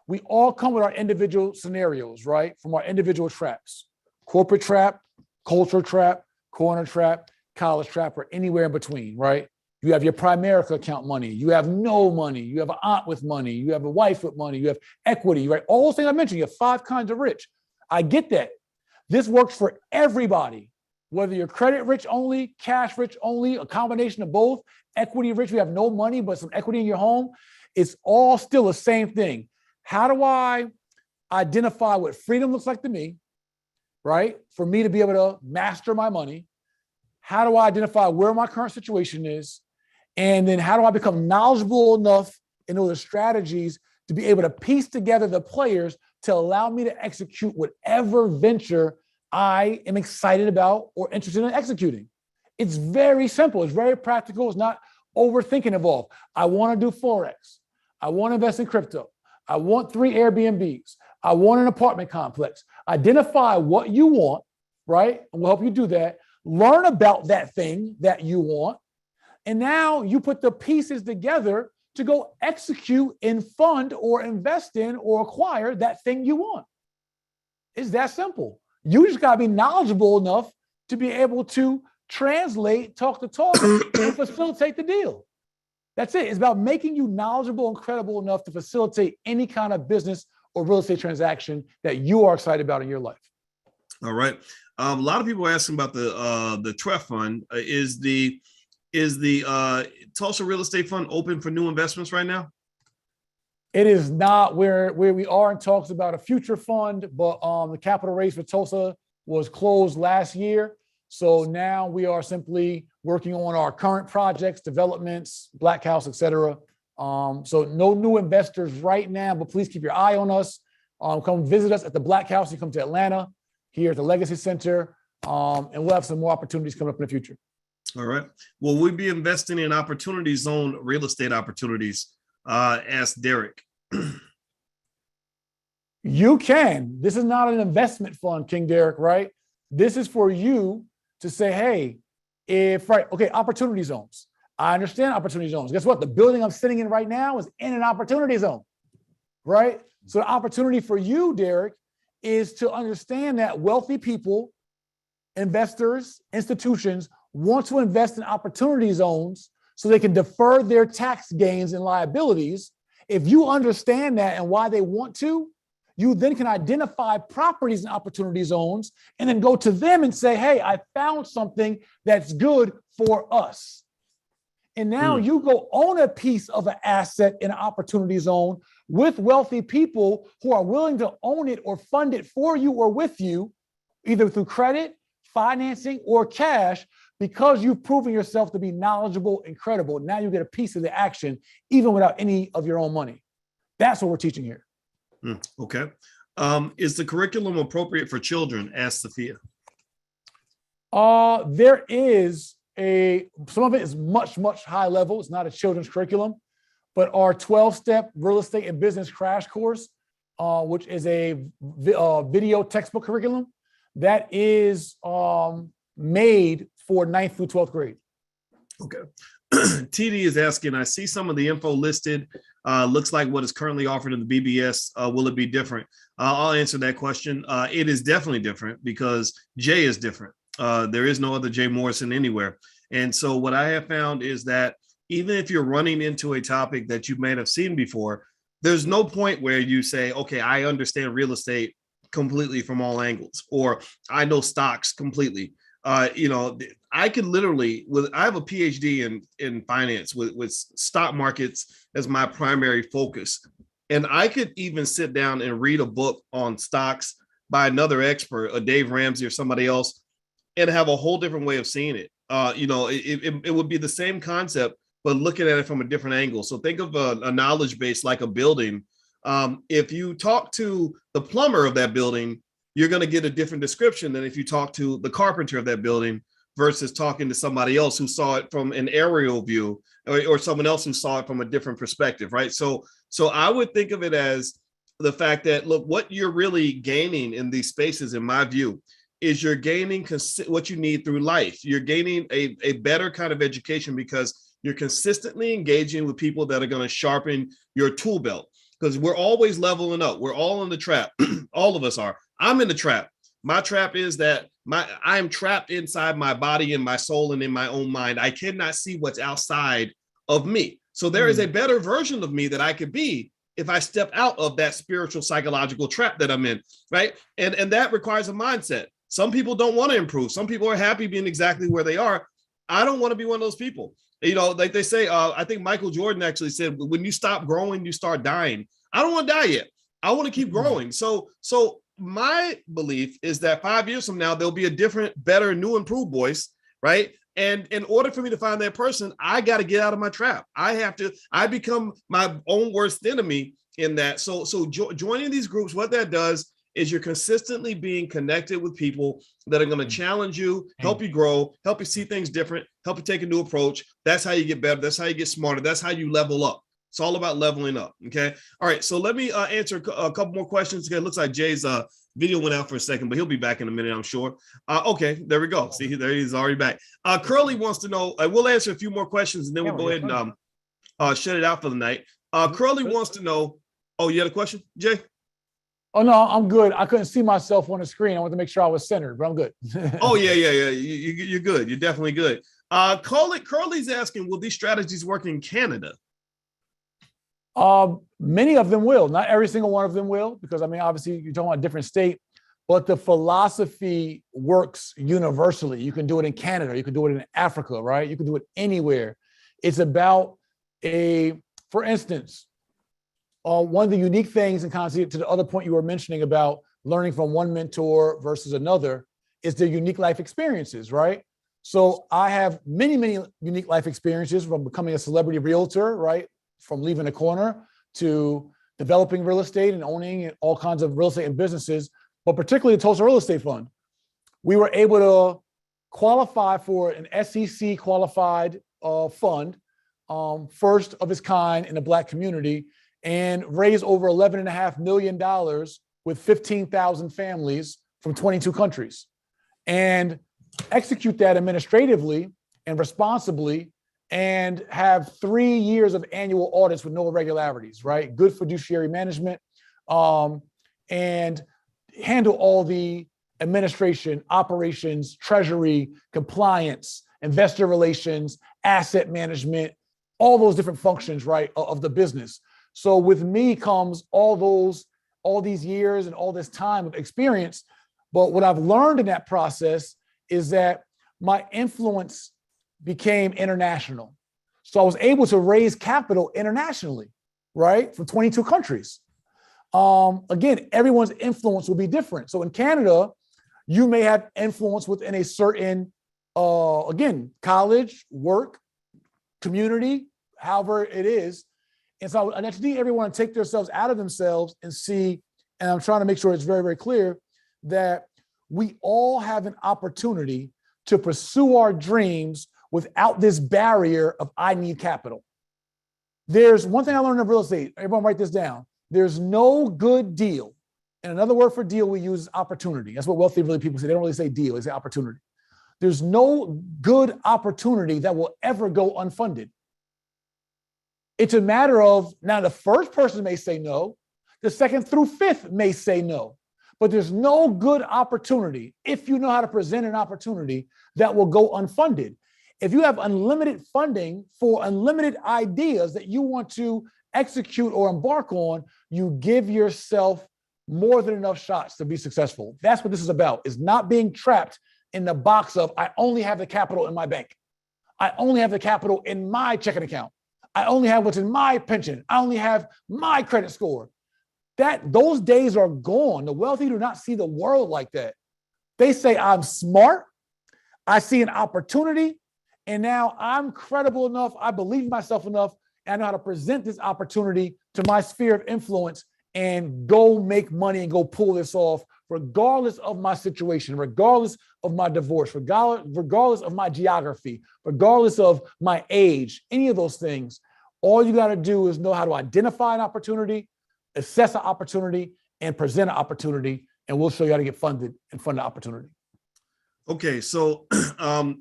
we all come with our individual scenarios, right? From our individual traps, corporate trap, culture trap, corner trap, college trap, or anywhere in between, right? You have your Primerica account money. You have no money. You have an aunt with money. You have a wife with money. You have equity, right? All those things I mentioned, you have 5 kinds of rich. I get that. This works for everybody, whether you're credit rich only, cash rich only, a combination of both, equity rich, you have no money, but some equity in your home. It's all still the same thing. How do I identify what freedom looks like to me, right? For me to be able to master my money. How do I identify where my current situation is? And then how do I become knowledgeable enough in those strategies to be able to piece together the players to allow me to execute whatever venture I am excited about or interested in executing? It's very simple. It's very practical. It's not overthinking involved. I want to do Forex. I want to invest in crypto. I want 3 Airbnbs. I want an apartment complex. Identify what you want, right? And we'll help you do that. Learn about that thing that you want. And now you put the pieces together to go execute and fund or invest in or acquire that thing you want. It's that simple. You just got to be knowledgeable enough to be able to translate, talk the talk, and facilitate the deal. That's it. It's about making you knowledgeable and credible enough to facilitate any kind of business or real estate transaction that you are excited about in your life. All right. A lot of people are asking about the TREF fund. Is the Tulsa Real Estate Fund open for new investments right now? It is not. Where we are in talks about a future fund, but the capital raise for Tulsa was closed last year. So now we are simply working on our current projects, developments, Black House, et cetera. So no new investors right now, but please keep your eye on us. Come visit us at the Black House. You come to Atlanta, here at the Legacy Center, and we'll have some more opportunities coming up in the future. All right. Will we be investing in opportunity zone real estate opportunities? Asked Derek. You can. This is not an investment fund, King Derek, right? This is for you to say, hey, opportunity zones. I understand opportunity zones. Guess what? The building I'm sitting in right now is in an opportunity zone, right? So the opportunity for you, Derek, is to understand that wealthy people, investors, institutions want to invest in opportunity zones so they can defer their tax gains and liabilities. If you understand that and why they want to, you then can identify properties in opportunity zones and then go to them and say, hey, I found something that's good for us. And now you go own a piece of an asset in an opportunity zone with wealthy people who are willing to own it or fund it for you or with you, either through credit, financing, or cash, because you've proven yourself to be knowledgeable and credible. Now you get a piece of the action, even without any of your own money. That's what we're teaching here. Okay. Is the curriculum appropriate for children? Asked Sophia. There is some of it is much, much high level. It's not a children's curriculum, but our 12-step real estate and business crash course, which is a video textbook curriculum that is made for 9th through 12th grade. Okay. TD is asking, I see some of the info listed. Looks like what is currently offered in the BBS. Will it be different? I'll answer that question. It is definitely different because Jay is different. There is no other Jay Morrison anywhere. And so what I have found is that even if you're running into a topic that you may have seen before, there's no point where you say, okay, I understand real estate completely from all angles, or I know stocks completely. I could literally, I have a PhD in finance with stock markets as my primary focus. And I could even sit down and read a book on stocks by another expert, a Dave Ramsey or somebody else, and have a whole different way of seeing it. It would be the same concept, but looking at it from a different angle. So think of a knowledge base like a building. If you talk to the plumber of that building, you're going to get a different description than if you talk to the carpenter of that building versus talking to somebody else who saw it from an aerial view or someone else who saw it from a different perspective, right? So I would think of it as the fact that, look, what you're really gaining in these spaces, in my view, is you're gaining what you need through life. You're gaining a better kind of education because you're consistently engaging with people that are going to sharpen your tool belt, because we're always leveling up. We're all in the trap. All of us are. I'm in the trap. My trap is that I am trapped inside my body and my soul and in my own mind. I cannot see what's outside of me. So there is a better version of me that I could be if I step out of that spiritual psychological trap that I'm in, right? And that requires a mindset. Some people don't want to improve. Some people are happy being exactly where they are. I don't want to be one of those people. Like they say, I think Michael Jordan actually said, when you stop growing, you start dying. I don't want to die yet. I want to keep growing. So my belief is that 5 years from now, there'll be a different, better, new, improved Boyce, right? And in order for me to find that person, I got to get out of my trap. I become my own worst enemy in that. So joining these groups, what that does is you're consistently being connected with people that are going to challenge you, help you grow, help you see things different, help you take a new approach. That's how you get better. That's how you get smarter. That's how you level up. It's all about leveling up. Okay. All right. So let me answer a couple more questions. Again, it looks like Jay's video went out for a second, but he'll be back in a minute, I'm sure. Okay. There we go. See, there he's already back. Curly wants to know, we'll answer a few more questions and then we'll go ahead and shut it out for the night. Curly wants to know, oh, you had a question, Jay? Oh, no, I'm good. I couldn't see myself on the screen. I wanted to make sure I was centered, but I'm good. Oh, yeah. You're good. You're definitely good. Curly's asking, will these strategies work in Canada? Many of them will. Not every single one of them will, because, I mean, obviously, you're talking about a different state, but the philosophy works universally. You can do it in Canada. You can do it in Africa, right? You can do it anywhere. It's about for instance, one of the unique things, and kind of to the other point you were mentioning about learning from one mentor versus another, is their unique life experiences, right? So I have many, many unique life experiences, from becoming a celebrity realtor, right? From leaving a corner to developing real estate and owning all kinds of real estate and businesses, but particularly the Tulsa Real Estate Fund. We were able to qualify for an SEC qualified fund, first of its kind in the Black community, and raise over $11.5 million with 15,000 families from 22 countries, and execute that administratively and responsibly, and have 3 years of annual audits with no irregularities, right? Good fiduciary management, and handle all the administration, operations, treasury, compliance, investor relations, asset management, all those different functions, right, of the business. So with me comes all these years and all this time of experience. But what I've learned in that process is that my influence became international. So I was able to raise capital internationally, right, from 22 countries. Again, everyone's influence will be different. So in Canada, you may have influence within a certain, again, college, work, community, however it is. And so I just need everyone to take themselves out of themselves and see, and I'm trying to make sure it's very, very clear that we all have an opportunity to pursue our dreams without this barrier of I need capital. There's one thing I learned in real estate. Everyone write this down. There's no good deal. And another word for deal we use is opportunity. That's what wealthy really people say. They don't really say deal, they say opportunity. There's no good opportunity that will ever go unfunded. It's a matter of, now the first person may say no, the second through fifth may say no, but there's no good opportunity, if you know how to present an opportunity, that will go unfunded. If you have unlimited funding for unlimited ideas that you want to execute or embark on, you give yourself more than enough shots to be successful. That's what this is about, is not being trapped in the box of, I only have the capital in my bank. I only have the capital in my checking account. I only have what's in my pension. I only have my credit score. Those days are gone. The wealthy do not see the world like that. They say, I'm smart. I see an opportunity. And now I'm credible enough. I believe in myself enough. And I know how to present this opportunity to my sphere of influence and go make money and go pull this off, regardless of my situation, regardless of my divorce, regardless of my geography, regardless of my age, any of those things. All you got to do is know how to identify an opportunity, assess an opportunity, and present an opportunity. And we'll show you how to get funded and fund the opportunity. Okay, so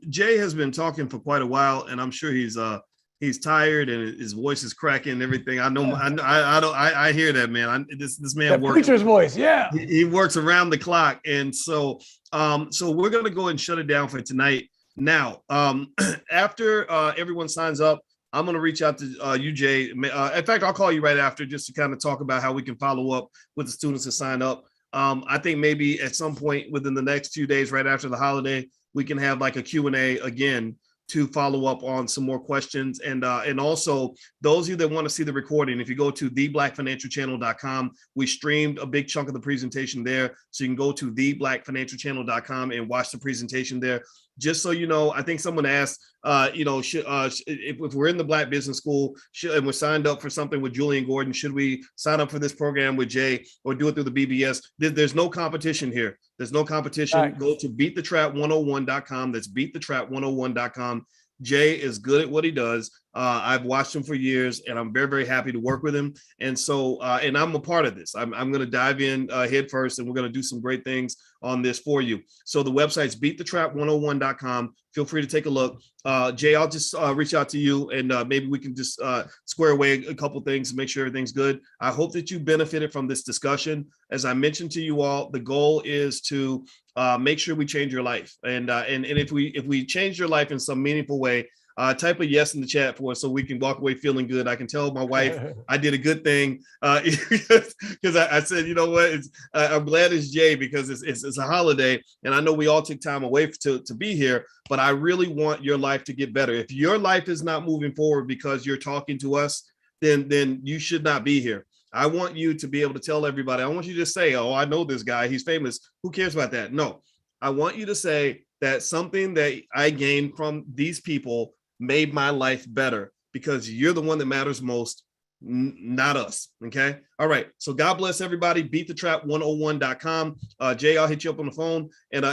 Jay has been talking for quite a while, and I'm sure he's tired and his voice is cracking and everything. I know, I hear that, man. This man that works. Preacher's voice, yeah. He works around the clock, and so we're gonna go and shut it down for tonight. Now, after everyone signs up, I'm gonna reach out to you, Jay. In fact, I'll call you right after just to kind of talk about how we can follow up with the students that sign up. I think maybe at some point within the next few days, right after the holiday, we can have like a Q&A again to follow up on some more questions. And also those of you that want to see the recording, if you go to theblackfinancialchannel.com, we streamed a big chunk of the presentation there. So you can go to theblackfinancialchannel.com and watch the presentation there. Just so you know, I think someone asked, if we're in the Black Business School and we're signed up for something with Julian Gordon, should we sign up for this program with Jay or do it through the BBS? There's no competition here. There's no competition. Right. Go to beatthetrap101.com. That's beatthetrap101.com. Jay is good at what he does. I've watched him for years, and I'm very, very happy to work with him. And so, and I'm a part of this. I'm going to dive in head first, and we're going to do some great things on this for you. So the website's beatthetrap101.com. Feel free to take a look. Jay, I'll just reach out to you, and maybe we can just square away a couple things to make sure everything's good. I hope that you benefited from this discussion. As I mentioned to you all, the goal is to make sure we change your life. And if we change your life in some meaningful way, type a yes in the chat for us so we can walk away feeling good. I can tell my wife I did a good thing because I said, you know what, I'm glad it's Jay because it's a holiday and I know we all took time away to be here, but I really want your life to get better. If your life is not moving forward because you're talking to us, then you should not be here. I want you to be able to tell everybody. I want you to say, oh, I know this guy. He's famous. Who cares about that? No, I want you to say that something that I gained from these people made my life better because you're the one that matters most, not us. Okay. All right. So God bless everybody. Beatthetrap101.com. Jay, I'll hit you up on the phone and